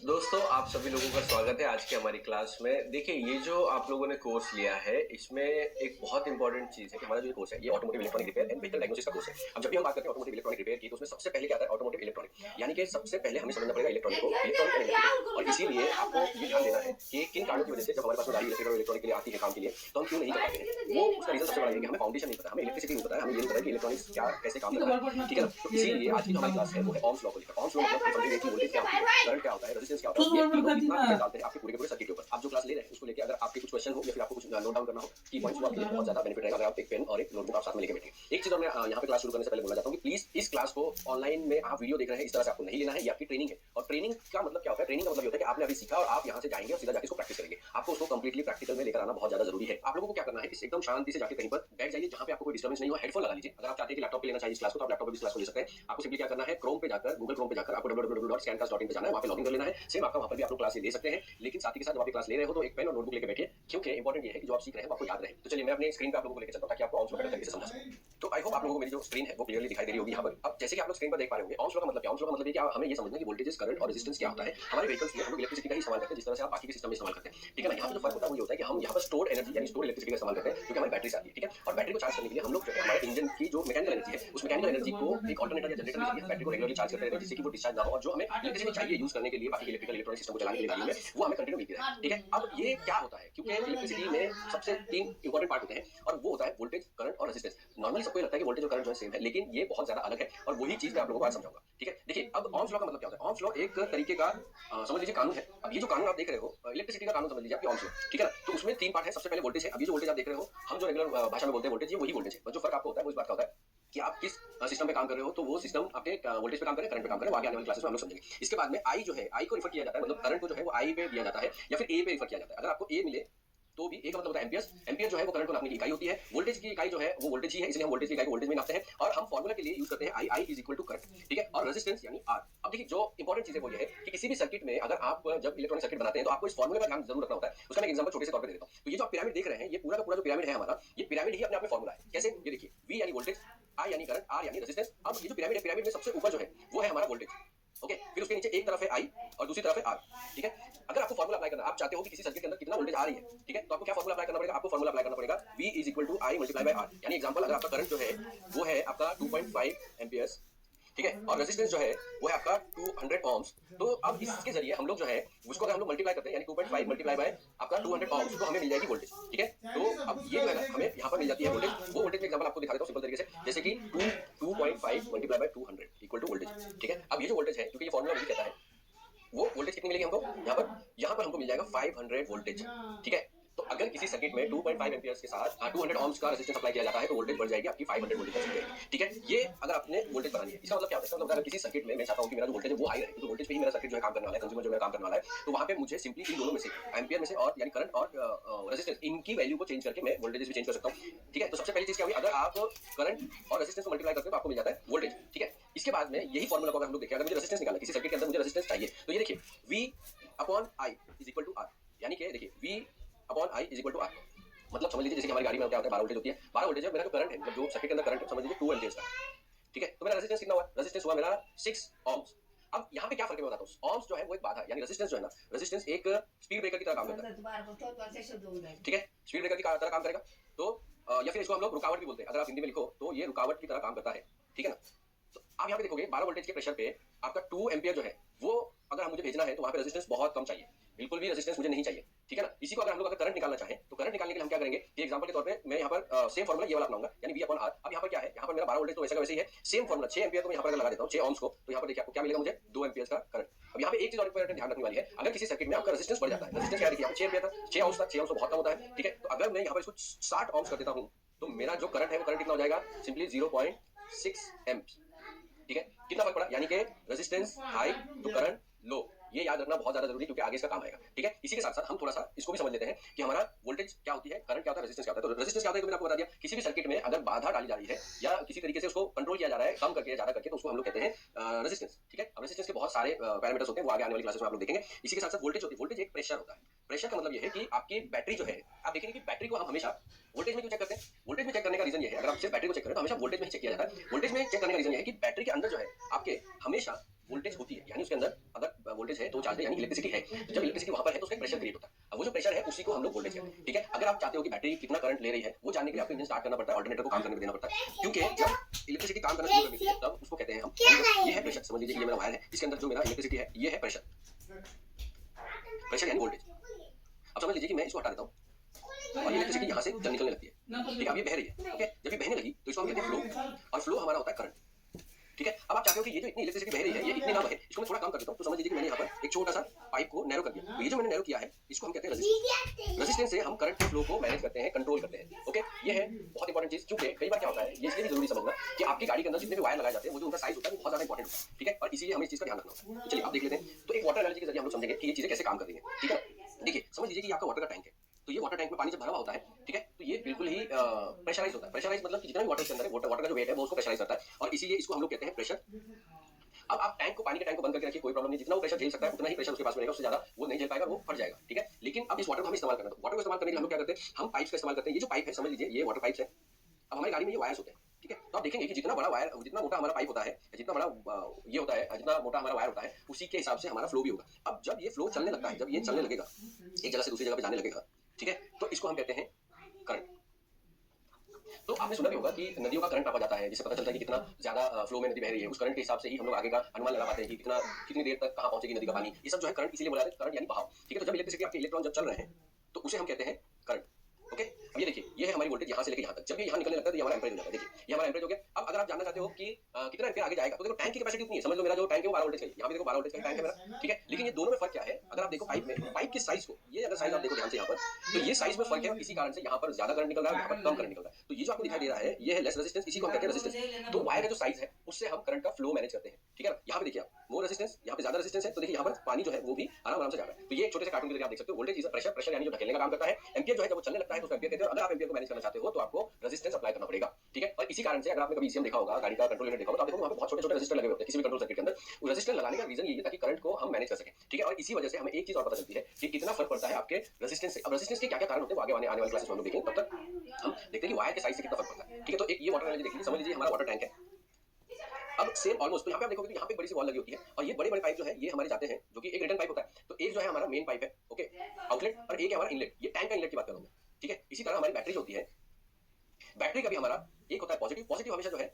दोस्तों, आप सभी लोगों का स्वागत है आज की हमारी क्लास में। देखिए, ये जो आप लोगों ने कोर्स लिया है, इसमें एक बहुत इंपॉर्टेंट चीज है कि हमारा जो कोर्स है ये automotive electronic repair and vehicle diagnosis का कोर्स है। अब जब भी हम बात करते हैं ऑटोमोटिव इलेक्ट्रॉनिक रिपेयर की, तो उसमें सबसे पहले क्या आता है? ऑटोमोटिव इलेक्ट्रॉनिक, यानी कि सबसे पहले हमें समझना पड़ेगा इलेक्ट्रॉनिक को, इलेक्ट्रॉनिक एंड इलेक्ट्रिकल। और इसीलिए आपको ये ध्यान देना है कि किन कारणों की वजह से जब हमारे पास गाड़ी इलेक्ट्रिकल और इलेक्ट्रॉनिक के लिए आती है काम के लिए, तो हम क्यों नहीं कर पाते हैं। वो उसका रीजन सबसे बड़ा है कि हमें फाउंडेशन नहीं पता, हमें इलेक्ट्रिसिटी नहीं पता है, हमें ये नहीं पता कि इलेक्ट्रॉनिक्स क्या कैसे काम करता है, ठीक है ना। तो इसीलिए आज की जो हमारी क्लास है वो है ओम्स लॉ को लेकर। ओम्स लॉ मतलब समझिए कि वोल्टेज क्या होता है, करंट क्या होता है, रेजिस्टेंस क्या होता है, ये तीनों कितना डिफरेंस डालते हैं आपके पूरे के पूरे सर्किट के ऊपर। आप जो क्लास ले रहे हैं उसको लेके अगर आपके कुछ क्वेश्चन हो या फिर आपको कुछ नोट डाउन करना हो की पॉइंट्स, तो आपके लिए बहुत ज्यादा बेनिफिट रहेगा अगर आप एक पेन और एक नोटबुक आप साथ में लेके बैठे। एक चीज और मैं यहाँ पे क्लास शुरू करने से पहले बोलना चाहता हूँ कि प्लीज इस क्लास को ऑनलाइन में आप वीडियो देख रहे हैं इस तरह से आपको नहीं लेना है, ये आपकी ट्रेनिंग है। और ट्रेनिंग का मतलब क्या होता है? ट्रेनिंग का मतलब होता है कि आपने अभी सीखा और आप यहाँ से जाएंगे और सीधा जाके इसको प्रैक्टिस करेंगे। आपको उसको कंप्लीटली प्रैक्टिकल में लेकर आना बहुत ज्यादा जरूरी है। आप लोगों को क्या करना है कि एकदम शांति से जाके कहीं पर बैठ जाइए जहाँ पे आपको कोई डिस्टर्बेंस नहीं हो, हेडफोन लगा लीजिए। अगर आप चाहते हैं कि लैपटॉप पे लेना चाहिए इस क्लास को, तो आप लैपटॉप पे भी इस क्लास को ले सकते हैं। आपको सिंपली क्या करना है, क्रोम पे जाकर, गूगल क्रोम पे जाकर आपको www.scancast.in पे जाना है, वहाँ पे लॉगिन कर लेना है। सेम आपका वहाँ पर भी आप लोग क्लास ले सकते हैं, लेकिन साथ ही के साथ जब आप क्लास ले रहे हो तो एक पेन और नोटबुक लेकर बैठिए, क्योंकि इंपॉर्टेंट ये है कि जो आप सीख रहे हैं वो आपको याद रहे। तो चलिए मैं अपने स्क्रीन पे आप लोगों को लेकर चलता हूं ताकि आपको ओम्स लॉ बेटर तरीके से समझा सकूं। तो आई होप आप लोगों को मेरी जो स्क्रीन है वो क्लियरली दिखाई दे रही होगी यहाँ पर। अब जैसे कि आप लोग स्क्रीन पर देख पा रहे होंगे, ओम्स लॉ का मतलब क्या? ओम्स लॉ का मतलब ये कि हमें ये समझना है कि वोल्टेजेस, करंट और रेजिस्टेंस क्या होता है। हमारे व्हीकल्स में हम लोग इलेक्ट्रिसिटी का ही इस्तेमाल करते हैं जिस तरह से आप बाकी के सिस्टम में इस्तेमाल करते हैं, ठीक है ना। यहाँ पे जो फर्क होता है वो ये होता है कि हम यहाँ पर स्टोर्ड एनर्जी यानी स्टोर्ड इलेक्ट्रिसिटी का इस्तेमाल करते हैं, क्योंकि हमारी बैटरी से आती है, ठीक है। और बैटरी को चार्ज करने के लिए हम लोग जो है हमारे इंजन की जो मैकेनिकल एनर्जी है, उस मैकेनिकल एनर्जी को एक ऑल्टरनेटर या जनरेटर के जरिए बैटरी को रेगुलरली चार्ज करते रहते हैं, जिससे कि वो डिस्चार्ज ना हो, और जो हमें इलेक्ट्रिसिटी चाहिए यूज करने के लिए बाकी इलेक्ट्रिकल इलेक्ट्रॉनिक सिस्टम को चलाने के लिए गाड़ी में, वो हमें कंटिन्यू मिलती रहे, ठीक है। अब ये क्या होता है? क्योंकि इलेक्ट्रिसिटी में सबसे तीन इंपॉर्टेंट पार्ट होते हैं, और वो होता है वोल्टेज, करंट और रेजिस्टेंस। नॉर्मली सबको लगता है कि वोल्टेज और करंट जो है सेम है, लेकिन ये बहुत ज्यादा अलग है, और वही चीज मैं आप लोगों को आज समझाऊंगा, ठीक है। देखिए, अब ओम्स लॉ का मतलब क्या होता है? ओम्स लॉ एक तरीके का समझ लीजिए कानून है। अब ये जो कानून आप देख रहे हो, इलेक्ट्रिसिटी का कानून समझ लीजिए आपकी ओम्स लॉ, ठीक है ना। तो उसमें तीन पार्ट है। सबसे पहले वोल्टेज है। अब ये जो वोल्टेज आप देख रहे हो, हम जो रेगुलर भाषा में बोलते हैं वोल्टेज, ये वही वोल्टेज है। बस जो फर्क आपको होता है वो इस बात का होता है कि आप किस सिस्टम पे काम कर रहे हो, तो वो सिस्टम आपके वोल्टेज पे काम करे, करंट पे काम करे, वो आगे आने वाली क्लासेस में हम लोग समझेंगे। इसके बाद में आई जो है, आई को रिफर किया जाता है, मतलब करंट को जो है वो आई पे दिया जाता है या फिर ए पे रिफर किया जाता है। अगर आपको ए मिले तो भी ए का मतलब होता है एम्पियर्स। एम्पियर जो है वो करंट को नापने की इकाई होती है। वोल्टेज की इकाई जो है वो वोल्टेज ही है, इसलिए हम वोल्टेज की इकाई को वोल्टेज में नापते हैं, और हम फॉर्मूला के लिए यूज करते हैं आई, आई इज इक्वल टू करंट, ठीक है। और रेजिस्टेंस यानी आर। अब देखिए, जो इंपॉर्टेंट चीज है वो ये है कि किसी भी सर्किट में अगर आप जब इलेक्ट्रॉनिक सर्किट बनाते हैं तो आपको इस फॉर्मूले पर ध्यान जरूर रखना होता है। उसका मैं एग्जांपल छोटे से तौर पर दे देता हूं। तो ये जो आप पिरामिड देख रहे हैं, ये पूरा का पूरा जो पिरामिड है हमारा, ये पिरामिड ही अपने आप में फॉर्मूला है। कैसे? ये देखिए, वी यानी वोल्टेज, आई यानी करंट, आर यानी रेजिस्टेंस। अब ये जो पिरामिड है, पिरामिड में सबसे ऊपर जो है वो है हमारा वोल्टेज, ओके। फिर उसके नीचे एक तरफ है आई और दूसरी तरफ है आर, ठीक है। अगर आपको फॉर्मूला अप्लाई करना, आप चाहते हो कि किसी सर्किट के अंदर कितना वोल्टेज आ रही है, ठीक है, तो आपको क्या फॉर्मूला अप्लाई करना पड़ेगा? आपको फॉर्मूला अप्लाई करना पड़ेगा V is equal to I multiply by R. यानी एग्जांपल, अगर आपका करंट जो है वो है आपका 2.5 एम्पियर्स, ठीक है, और रेजिस्टेंस जो है वो है आपका 200 ओम्स। तो अब इसके जरिए हम लोग जो है उसको अगर हम लोग मल्टीप्लाई करते हैं, यानी 2.5 मल्टीप्लाई बाय आपका 200 ओम्स, तो हमें मिल जाएगी वोल्टेज, ठीक है। तो अब ये जो है ना, हमें यहाँ पर मिल जाती है वोल्टेज। वो वोल्टेज में एग्जांपल आपको दिखा देता हूं सिंपल तरीके से, जैसे कि 2.5 multiply by 200 equal to voltage, ठीक है। अब ये जो वोल्टेज है, क्योंकि ये फॉर्मूला मुझे कहता है, वो वोल्टेज कितनी मिलेगी हमको यहाँ पर हमको मिल जाएगा 500 वोल्टेज, ठीक है। तो अगर किसी सर्किट में 2.5 एम्पियर्स के साथ 200 ओम्स का रेजिस्टेंस अप्लाई किया जाता है, तो वोल्टेज बढ़ जाएगी आपकी 500 वोल्टेज तक चली जाएगी, ठीक है। ये अगर आपने वोल्टेज बनानी है, इसका मतलब क्या होता है? इसका मतलब अगर किसी सर्किट में मैं चाहता हूं कि मेरा जो वोल्टेज है वो हाई रहे, क्योंकि वोल्टेज पे ही मेरा सर्किट जो है काम करने वाला है, कंज्यूमर जो मेरा काम करने वाला है, तो वहां पे मुझे सिंपली इन दोनों में से, एम्पियर में से और यानी करंट और रेजिस्टेंस, इनकी वैल्यू को चेंज करके मैं वोल्टेज भी चेंज कर सकता हूं, ठीक है। तो सबसे पहली चीज क्या हुई? अगर आप करंट और रेजिस्टेंस को मल्टीप्लाई करते हो तो आपको मिल जाता है वोल्टेज, ठीक है। इसके बाद में यही फॉर्मूला को अगर हम लोग देखें, अगर मुझे रेजिस्टेंस निकालना है, किसी सर्किट के अंदर मुझे रेजिस्टेंस चाहिए, तो ये देखिए, V upon I is equal to R. यानी कि देखिए, V upon I is equal to R. मतलब समझ लीजिए, जैसे कि हमारी गाड़ी में क्या होता है, 12 वोल्टेज होती है, 12 वोल्टेज है। मेरा जो करंट है, मतलब जो सर्किट के अंदर करंट है, समझ लीजिए 2 एम्पियर्स का, ठीक है। तो मेरा रेजिस्टेंस कितना हुआ? रेजिस्टेंस हुआ मेरा 6 ओम्स। अब यहाँ पे क्या फर्क है मैं बताता हूँ। ओम्स जो है वो एक बाधा है, यानी रेजिस्टेंस जो है ना, रेजिस्टेंस एक स्पीड ब्रेकर की तरह काम करता है, ठीक है। स्पीड ब्रेकर की तरह काम करेगा। तो या फिर इसको हम लोग रुकावट भी बोलते हैं। अगर आप हिंदी में लिखो तो ये रुकावट की तरह काम करता है, ठीक है ना। तो आप यहाँ पे देखोगे 12 वोल्टेज के प्रेशर पे आपका 2 एम्पियर जो है वो अगर मुझे भेजना है, तो वहाँ पे रेजिस्टेंस बहुत कम चाहिए, बिल्कुल भी रेजिस्टेंस मुझे नहीं चाहिए, ठीक है ना। इसी को अगर हम लोग करंट निकालना चाहें, तो करंट निकालने के लिए हम क्या करेंगे कि एग्जांपल के तौर पे मैं यहाँ पर सेम फॉर्मूला ये वाला अपनाऊंगा, यानी V अपॉन R। अब यहाँ पर क्या है, यहाँ पर मेरा 12 वोल्टेज तो वैसे का वैसे ही है, सेम फॉर्मूला 6 एम्पियर को मैं यहाँ पर अगर लगा देता हूँ 6 ओम्स को, तो यहाँ पर देखिए आपको क्या मिलेगा, मुझे 2 एम्पियर का करंट। अब यहाँ पे एक चीज और इंपॉर्टेंट ध्यान रखने वाली है, अगर किसी सर्किट में आपका रेजिस्टेंस बढ़ जाता है, रेजिस्टेंस क्या है, देखिए 6 एम्पियर था, 6 ओम्स था, 6 ओम्स तो बहुत कम होता है, ठीक है। तो अगर मैं यहाँ पर इसको 60 ओम्स कर देता हूँ, तो मेरा जो करंट है वो करंट कितना हो जाएगा? सिंपली 0.6 एम्प्स, ठीक है। कितना फर्क पड़ा? यानी कि रेजिस्टेंस हाई तो करंट लो, ये याद रखना बहुत ज्यादा जरूरी है क्योंकि आगे इसका काम आएगा। ठीक है, इसी के साथ साथ हम थोड़ा सा इसको भी समझ लेते हैं कि हमारा वोल्टेज क्या होती है, करंट क्या होता है, रेजिस्टेंस क्या होता है। तो रेजिस्टेंस क्या होता है मैंने आपको बता दिया, किसी भी सर्किट में अगर बाधा डाली जा रही है या किसी तरीके से उसको कंट्रोल किया जा रहा है, कम करके ज्यादा करके, तो उसको हम लोग कहते हैं रेजिस्टेंस। ठीक है, अब रेजिस्टेंस के बहुत सारे पैरामीटर्स होते हैं, वो आगे आने वाली क्लासेस में आप लोग देखेंगे। इसी के साथ साथ वोल्टेज होती है, वोल्टेज एक प्रेशर होता है। प्रेशर का मतलब ये है कि आपकी बैटरी जो है, आप देखेंगे कि बैटरी को हम हमेशा वोल्टेज में क्यों चेक करते हैं। वोल्टेज में चेक करने का रीजन ये है, अगर आप सिर्फ बैटरी को चेक करें तो हमेशा वोल्टेज में चेक किया जाता है। वोल्टेज में चेक करने का रीजन ये है कि बैटरी के अंदर जो है आपके हमेशा वोल्टेज होती है, यानी उसके अंदर अगर वोल्टेज है तो चार्ज है, यानी इलेक्ट्रिसिटी है। तो जब इलेक्ट्रिसिटी वहां पर है तो उसका प्रेशर क्रिएट होता है। अब वो जो प्रेशर है उसी को हम लोग वोल्टेज कहते हैं। ठीक है, अगर आप चाहते हो कि बैटरी कितना करंट ले रही है वो जानने के लिए आपको इंजन स्टार्ट करना पड़ता है, ऑल्टरनेटर को काम करने देना पड़ता है, क्योंकि जब इलेक्ट्रिसिटी काम करना शुरू कर देती है तब उसको कहते हैं हम, ये है प्रेशर। समझ लीजिए ये मेरा वायर है, इसके अंदर जो मेरा इलेक्ट्रिसिटी है ये है प्रेशर, प्रेशर यानी वोल्टेज। अब समझ लीजिए कि मैं इसको हटा देता हूँ और ये इलेक्ट्रिसिटी यहाँ से जब निकलने लगती है। ठीक है, अब ये बह रही है। ओके, जब ये बहने लगी तो इसको हम कहते हैं फ्लो, और फ्लो हमारा होता है करंट। ठीक है, अब आप चाहते हो कि ये जो इतनी इलेक्ट्रिसिटी बह रही है ये इतनी ना बहे, इसको मैं थोड़ा कम कर देता हूँ। तो समझ लीजिए कि मैंने यहाँ पर एक छोटा सा पाइप को नैरो कर दिया। तो ये जो मैंने नैरो किया है इसको हम कहते हैं रेजिस्टेंस। रेजिस्टेंस से हम करंट के फ्लो को मैनेज करते हैं, कंट्रोल करते हैं। ओके, ये है बहुत इंपॉर्टेंट चीज, क्योंकि कई बार क्या होता है, ये इसलिए भी जरूरी समझना कि आपकी गाड़ी के अंदर जितने भी वायर लगाए जाते हैं वो जो उनका साइज होता है वो बहुत ज्यादा इंपॉर्टेंट होता है। ठीक है, और इसीलिए हमें इस चीज का ध्यान रखना होता है। तो चलिए आप देख लेते हैं। तो एक वाटर एनालॉजी के जरिए हम लोग समझेंगे कि ये चीजें कैसे काम कर रही है। ठीक है, देखिए समझ लीजिए कि आपका वाटर का टैंक है, तो ये वाटर टैंक में पानी जब भरा हुआ होता है, ठीक है, तो ये बिल्कुल ही प्रेशराइज होता है। प्रेशराइज मतलब कि जितना भी वाटर के अंदर है, वाटर का जो वेट है वो उसको प्रेशराइज करता है, और इसीलिए इसको हम लोग कहते हैं प्रेशर। अब आप टैंक को, पानी के टैंक को बंद करके रखिए, कोई प्रॉब्लम नहीं, जितना वो प्रेशर झेल सकता है उतना ही प्रेशर उसके पास रहेगा, उससे ज्यादा वो नहीं झेल पाएगा, वो फट जाएगा। ठीक है, लेकिन अब इस वाटर को हम इस्तेमाल करना, तो वाटर को इस्तेमाल करने के लिए हम लोग क्या करते हैं, हम पाइप्स का इस्तेमाल करते हैं। ये जो पाइप है, समझ लीजिए ये वाटर पाइप्स है। अब हमारी गाड़ी में ये वायर्स होते हैं। ठीक है, तो आप देखेंगे कि जितना बड़ा वायर, जितना मोटा हमारा पाइप होता है, जितना बड़ा ये होता है, जितना मोटा हमारा वायर होता है, उसी के हिसाब से हमारा फ्लो भी होगा। अब जब ये फ्लो चलने लगता है, जब ये चलने लगेगा, एक जगह से दूसरी जगह पे जाने लगेगा, ठीक है, तो इसको हम कहते हैं करंट। तो आपने सुना भी होगा कि नदियों का करंट नापा जाता है, जिससे पता चलता है कि कितना ज्यादा फ्लो में नदी बह रही है। उस करंट के हिसाब से ही हम लोग आगे का अनुमान लगा पाते हैं कि कितनी देर तक कहां पहुंचेगी नदी का पानी। ये सब जो है करंट इसीलिए बोला जाता है, करंट यानी बहाव। ठीक है, तो जब इलेक्ट्रिसिटी, आपके इलेक्ट्रॉन जब चल रहे हैं तो उसे हम कहते हैं करंट। ओके, अब ये देखिए, ये है हमारी वोल्टेज यहाँ से लेकर यहाँ तक। जब ये यहाँ निकलने लगता है तो ये हमारा एम्परेज हो जाता है। देखिए ये हमारा एम्परेज हो गया। अब अगर आप जानना चाहते हो कि कितना एम्पीयर आगे जाएगा, तो देखो टैंक की कैपेसिटी उतनी है। समझ लो मेरा जो टैंक है वो 12 वोल्टेज का है, यहाँ पे देखो 12 वोल्टेज का टैंक है मेरा। ठीक है, लेकिन ये दोनों में फर्क क्या है, अगर आप देखो पाइप में, पाइप के साइज को, ये अगर साइज आप देखो ध्यान से यहाँ पर, तो ये साइज में फर्क है। इसी कारण से यहाँ पर ज्यादा करंट निकल रहा है, यहाँ पर कम करंट निकल रहा है। तो ये जो आपको दिखाई दे रहा है ये है लेस रेजिस्टेंस, इसी को हम कहते हैं रेजिस्टेंस। तो वायर का जो साइज है उससे हम करंट का फ्लो मैनेज करते हैं। ठीक है, यहाँ पे देखिए आप, मोर रेजिस्टेंस, यहाँ पे ज्यादा रेजिस्टेंस है, तो देखिए यहाँ पर पानी जो है वो भी आराम आराम से जा रहा है। तो ये छोटे से कार्टून के जरिए आप देख सकते हो। वोल्टेज इज प्रेशर, प्रेशर यानी जो ढकेलने का काम करता है। एम्पीयर जो है जब वो चलने लगता है तो उसको एम्पीयर कहते हैं। अगर आप एम्पीयर को मैनेज करना चाहते हो तो आपको रेजिस्टेंस अप्लाई करना पड़ेगा। ठीक है, और इसी कारण से अगर आपने कभी ईसीएम देखा होगा, गाड़ी का कंट्रोल यूनिट देखा होगा, तो आप देखोगे वहां पे बहुत छोटे छोटे रेजिस्टर लगे होते हैं किसी भी कंट्रोल सर्किट के अंदर। वो रेजिस्टर लगाने का रीजन ये है ताकि करंट को हम मैनेज कर सकें। ठीक है, और इसी वजह से हमें एक चीज और पता चलती है कि कितना फर्क पड़ता है आपके रेजिस्टेंस से। अब रेजिस्टेंस के क्या क्या कारण होते हैं वो आगे आने वाली क्लासेस में हम लोग देखेंगे। तब तक हम देखते हैं कि वायर के साइज से कितना फर्क पड़ता है। ठीक है, तो एक ये वाटर एनालॉजी देख लीजिए। समझ लीजिए हमारा वाटर टैंक है, अब सेम ऑलमोस्ट, तो यहाँ पे आप देखोगे तो यहाँ पे बड़ी सी वॉल लगी होती है, और ये बड़े बड़े पाइप जो है ये हमारे जाते हैं, जो कि एक रिटर्न पाइप होता है। तो एक जो है हमारा मेन पाइप है, ओके, आउटलेट, और एक है हमारा इनलेट। ये टैंक का इनलेट की बात कर रहा हूं मैं। ठीक है, इसी तरह हमारी बैटरी होती है। बैटरी का भी हमारा एक होता है पॉजिटिव, पॉजिटिव हमेशा जो है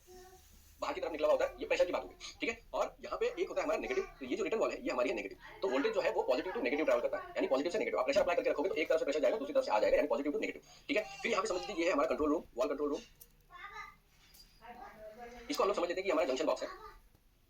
बाहर की तरफ निकला हुआ होता है, ये प्रेशर की बात होगी। ठीक है, और यहाँ पे एक होता है हमारा नेगेटिव, तो ये जो रिटर्न वॉल है ये हमारी है नेगेटिव। तो वोल्टेज जो है वो पॉजिटिव टू नेगेटिव ट्रैवल करता है, यानी पॉजिटिव से नेगेटिव। आप प्रेशर अप्लाई करके रखोगे तो एक तरफ से प्रेशर जाएगा, दूसरी तरफ से आ जाएगा, यानी पॉजिटिव टू नेगेटिव। ठीक है, फिर यहाँ पे समझ लीजिए ये है हमारा control room, wall control room. इसको हम लोग समझ लेते हैं कि हमारा जंक्शन बॉक्स है।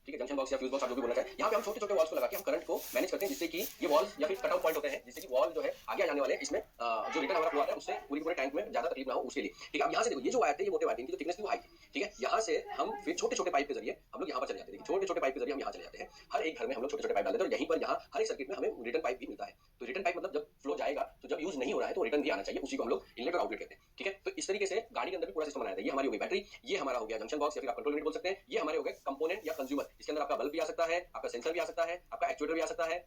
ठीक है, जंक्शन बॉक्स या फ्यूज बॉक्स आप जो भी बोलना चाहे। यहाँ पे हम छोटे छोटे वॉल्स को लगा के हम करंट को मैनेज करते हैं, जिससे कि ये वॉल्स या फिर कट आउट पॉइंट होते हैं, जिससे कि वॉल जो है आगे जाने वाले इसमें जो रिटर्न हमारा फ्लो आता है उससे पूरी पूरे टैंक में ज्यादा तकलीफ ना हो उसके लिए। ठीक है, अब यहाँ से देखो ये जो वायर थे ये मोटे वायर थे, इनकी जो थिकनेस थी वो हाई थी। ठीक है, यहाँ से हम फिर छोटे छोटे पाइप के जरिए हम लोग यहाँ पर चले जाते हैं। छोटे छोटे पाइप के जरिए हम यहाँ चले जाते हैं। हर एक घर में हम लोग छोटे छोटे पाइप डालते हैं, और यहीं पर यहाँ हर एक सर्किट में हमें रिटर्न पाइप भी मिलता है। तो रिटर्न पाइप मतलब जब फ्लो जाएगा तो जब यूज नहीं हो रहा है तो रिटर्न भी आना चाहिए, उसी को हम लोग इनलेट और आउटलेट कहते हैं। ठीक है, तो इस तरीके से गाड़ी के अंदर भी पूरा सिस्टम बनाया है। ये हमारी हो गई बैटरी, ये हमारा हो गया जंक्शन बॉक्स या फिर आप कंट्रोल यूनिट बोल सकते हैं। ये हमारे हो गए कंपोनेंट या कंज्यूमर। इसके अंदर आपका बल्ब भी आ सकता है, आपका सेंसर भी आ सकता है, आपका एक्चुएटर भी आ सकता है,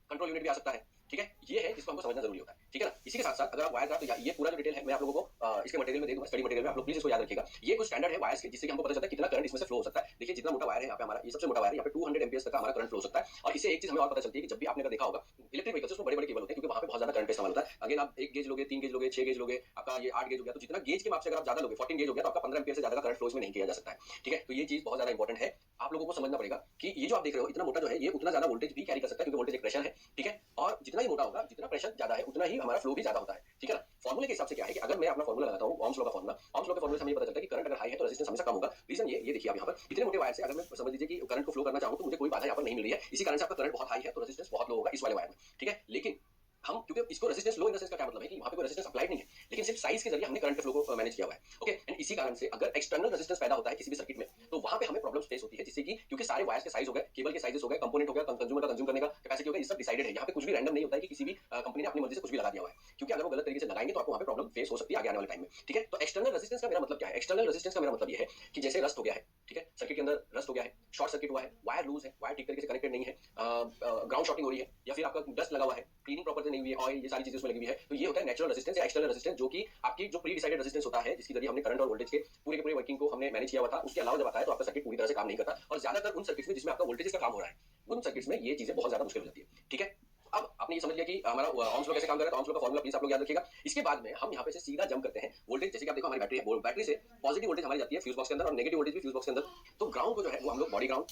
कंट्रोल यूनिट भी आ सकता है। ठीक है, ये है जिसको हमको समझना जरूरी होता है। ठीक है ना, इसी के साथ साथ अगर आप वायर का, तो ये पूरा जो डिटेल है मैं आप लोगों को इसके मटेरियल में दे दूंगा, स्टडी मटेरियल में। आप लोग प्लीज इसको याद रखिएगा। ये कुछ स्टैंडर्ड है वायर्स के, जिससे हमको पता चलता है कितना करंट इसमें से फ्लो हो सकता है। देखिए जितना मोटा वायर है यहाँ पे हमारा, ये सबसे मोटा वायर है, यहाँ पे 200 एम्पियर तक का हमारा करंट फ्लो हो सकता है। और इससे एक चीज हमें और पता चलती है कि जब भी आपने अगर देखा होगा इलेक्ट्रिक व्हीकल्स, उसमें बड़े बड़े केबल होते हैं, क्योंकि वहाँ पे बहुत ज्यादा करंट इस्तेमाल होता है। अगर आप 1 गेज लोगे, 3 गेज लोगे, 6 गेज लोगे, आपका ये 8 गेज हो गया, तो जितना गेज के माप से अगर आप ज्यादा लोगे, 14 गेज हो गया, तो आपका 15 एम्पियर से ज्यादा का करंट फ्लो इसमें नहीं किया जा सकता है। ठीक है, तो ये चीज बहुत ज्यादा इंपॉर्टेंट है, आप लोगों को समझना पड़ेगा कि ये जो आप देख रहे हो इतना मोटा जो है ये उतना ज्यादा वोल्टेज भी कैरी कर सकता है, क्योंकि वोल्टेज एक प्रेशर है। ठीक है, और जितना ही मोटा होगा, जितना प्रेशर ज्यादा है, उतना ही हमारा फ्लो भी ज्यादा होता है। ठीक है ना, फॉर्मूले के हिसाब से क्या है कि अगर मैं अपना फॉर्मूला लगाता हूं, ओम्स लॉ का फॉर्मूला, ओम्स लॉ के फॉर्मूले से हमें पता चलता है कि करंट अगर हाई है तो रेजिस्टेंस हमेशा कम होगा। रीजन ये देखिए आप यहाँ पर इतने मोटे वायर से अगर मैं समझ लीजिए कि करंट को फ्लो करना चाहूं तो मुझे कोई बाधा यहाँ पर नहीं मिल रही है। इसी कारण से आपका करंट बहुत हाई है तो रेजिस्टेंस बहुत लो होगा इस वाले वायर में। ठीक है, लेकिन हम, क्योंकि इसको resistance low in the sense का क्या मतलब है कि वहां पे कोई रेजिस्टेंस अप्लाइड नहीं है, लेकिन सिर्फ साइज के जरिए हमने करंट के फ्लो को मैनेज किया हुआ है। ओके, एंड इसी कारण से अगर एक्सटर्नल रेजिस्टेंस पैदा होता है किसी भी सर्किट में तो वहां पे हमें प्रॉब्लम्स फेस होती है, जिससे कि क्योंकि सारे वायर्स के साइज हो गए, केबल के साइजेस हो गए, कंपोनेंट हो गया, कंज्यूमर का कंज्यूम करने का कैपेसिटी हो गया, ये सब डिसाइडेड है। यहाँ पे कुछ भी रैंडम नहीं होता है कि किसी भी कंपनी ने अपनी मर्जी से कुछ भी लगा दिया हुआ है, क्योंकि अगर वो गलत तरीके से लगाएंगे तो आपको वहाँ पे प्रॉब्लम फेस हो सकती है आगे आने वाले टाइम में। ठीक है, तो एक्सटर्नल रेजिस्टेंस का मेरा मतलब क्या है? एक्सटर्नल रेजिस्टेंस का मेरा मतलब ये है कि जैसे रस्ट हो गया है, ठीक है, सर्किट के अंदर रस्ट हो गया है, शॉर्ट सर्किट हुआ है, वायर लूज है, वायर ठीक तरीके से कनेक्टेड नहीं है, ग्राउंड शॉर्टिंग हो रही है, या फिर आपका डस्ट लगा हुआ है, क्लीनिंग प्रॉपर से नहीं हुई है, ऑयल, ये सारी चीजें उसमें लगी हुई है, तो ये होता है नेचुरल रेजिस्टेंस या एक्सटर्नल रेजिस्टेंस, जो कि आपकी जो प्री डिसाइडेड रेजिस्टेंस होता है, जिसके जरिए हमने करंट और वोल्टेज के पूरे वर्किंग को हमने मैनेज किया हुआ था, उसके अलावा जब आता है तो आपका सर्किट पूरी तरह से काम नहीं करता। और ज्यादातर उन सर्किट्स में जिसमें आपका वोल्टेज का काम हो रहा है, उन सर्किट्स में ये चीजें बहुत ज्यादा मुश्किल हो जाती है। ठीक है, अब आपने ये समझ लिया कि हमारा ohms लॉ कैसे काम कर रहा है, तो ohms लॉ का फॉर्मूला प्लीज आप लोग याद रखिएगा। इसके बाद में हम यहाँ पे से सीधा जंप करते हैं वोल्टेज। जैसे कि आप देखो हमारी बैटरी है, वो बैटरी से पॉजिटिव वोल्टेज हमारी जाती है फ्यूज बॉक्स के अंदर और नेगेटिव वोल्टेज भी फ्यूज बॉक्स के अंदर। तो ग्राउंड को जो है वो हम लोग बॉडी ग्राउंड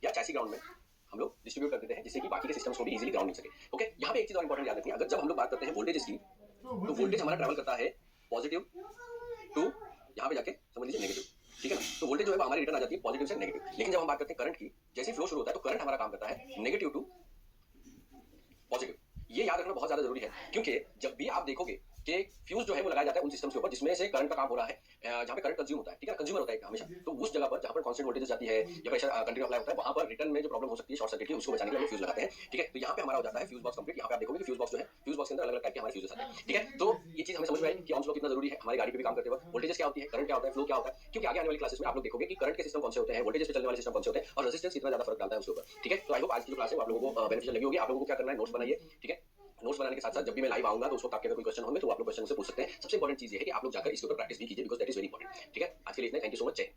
या चैसी ग्राउंड में हम लोग डिस्ट्रीब्यूट कर देते हैं, जिससे कि बाकी के सिस्टम्स को भी इजीली ग्राउंड मिल सके। ओके, यहाँ पे एक चीज और इंपॉर्टेंट याद रखिए, अगर जब हम लोग बात करते हैं वोल्टेज की, तो वोल्टेज हमारा ट्रैवल करता है पॉजिटिव टू यहाँ पे जाके समझ लीजिए नेगेटिव। ठीक है ना, तो वोल्टेज जो है हमारी रिटर्न आ जाती है पॉजिटिव से नेगेटिव। लेकिन जब हम बात करते हैं करंट की, जैसे फ्लो शुरू होता है तो करंट हमारा काम करता है नेगेटिव टू पॉजिटिव। ये याद रखना बहुत ज्यादा जरूरी है, क्योंकि जब भी आप देखोगे कि फ्यूज जो है वो लगाया जाता है उन सिस्टम्स के ऊपर जिसमें से करंट का काम हो रहा है, जहाँ पे करंट कंज्यूम होता है, ठीक है, कंज्यूमर होता है हमेशा, तो उस जगह पर जहाँ पर कांस्टेंट वोल्टेज जाती है या प्रेशर कंटिन्यू अप्लाई होता है, वहाँ पर रिटर्न में जो प्रॉब्लम हो सकती है शॉर्ट सर्किट की, उसको बचाने के लिए हम फ्यूज लगाते हैं। ठीक है, तो यहाँ पे हमारा हो जाता है फ्यूज बॉक्स कंप्लीट। यहाँ पे आप देखोगे कि फ्यूज बॉक्स जो है, फ्यूज बॉक्स के अंदर अलग अलग टाइप के हमारे फ्यूजेस आते हैं। ठीक है, तो ये चीज हमें समझ में आई कि ohms लॉ कितना जरूरी है हमारी गाड़ी पे भी काम करते वक्त। वोल्टेज क्या होती है, करंट क्या होता है, फ्लो क्या होता है, क्योंकि आगे आने वाली क्लासेस में आप लोग देखोगे कि करंट के सिस्टम कौन से होते हैं, वोल्टेज पे चलने वाले सिस्टम कौन से होते हैं और रेजिस्टेंस कितना ज्यादा फर्क डालता है उसके ऊपर। ठीक है, तो आई होप आज की जो क्लास है आप लोगों को बेनिफिशियल लगी होगी। आप लोगों को क्या करना है, नोट्स बनाइए। ठीक है, नोट्स बनाने के साथ साथ जब भी मैं लाइव आऊंगा तो उस वक्त आपके अगर कोई क्वेश्चन होंगे तो आप लोग क्वेश्चन मुझसे पूछ सकते हैं। सबसे इंपॉर्टेंट चीज ये है कि आप लोग जाकर इसके ऊपर प्रैक्टिस भी कीजिए, because that is very important. ठीक है, आज के लिए इतना, थैंक यू सो मच, जय हिंद।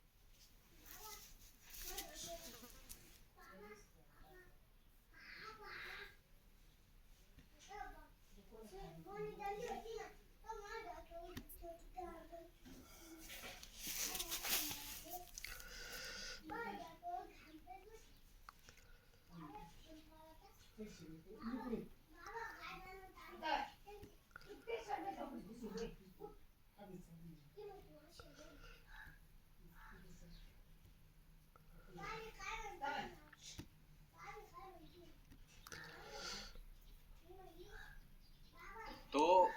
तो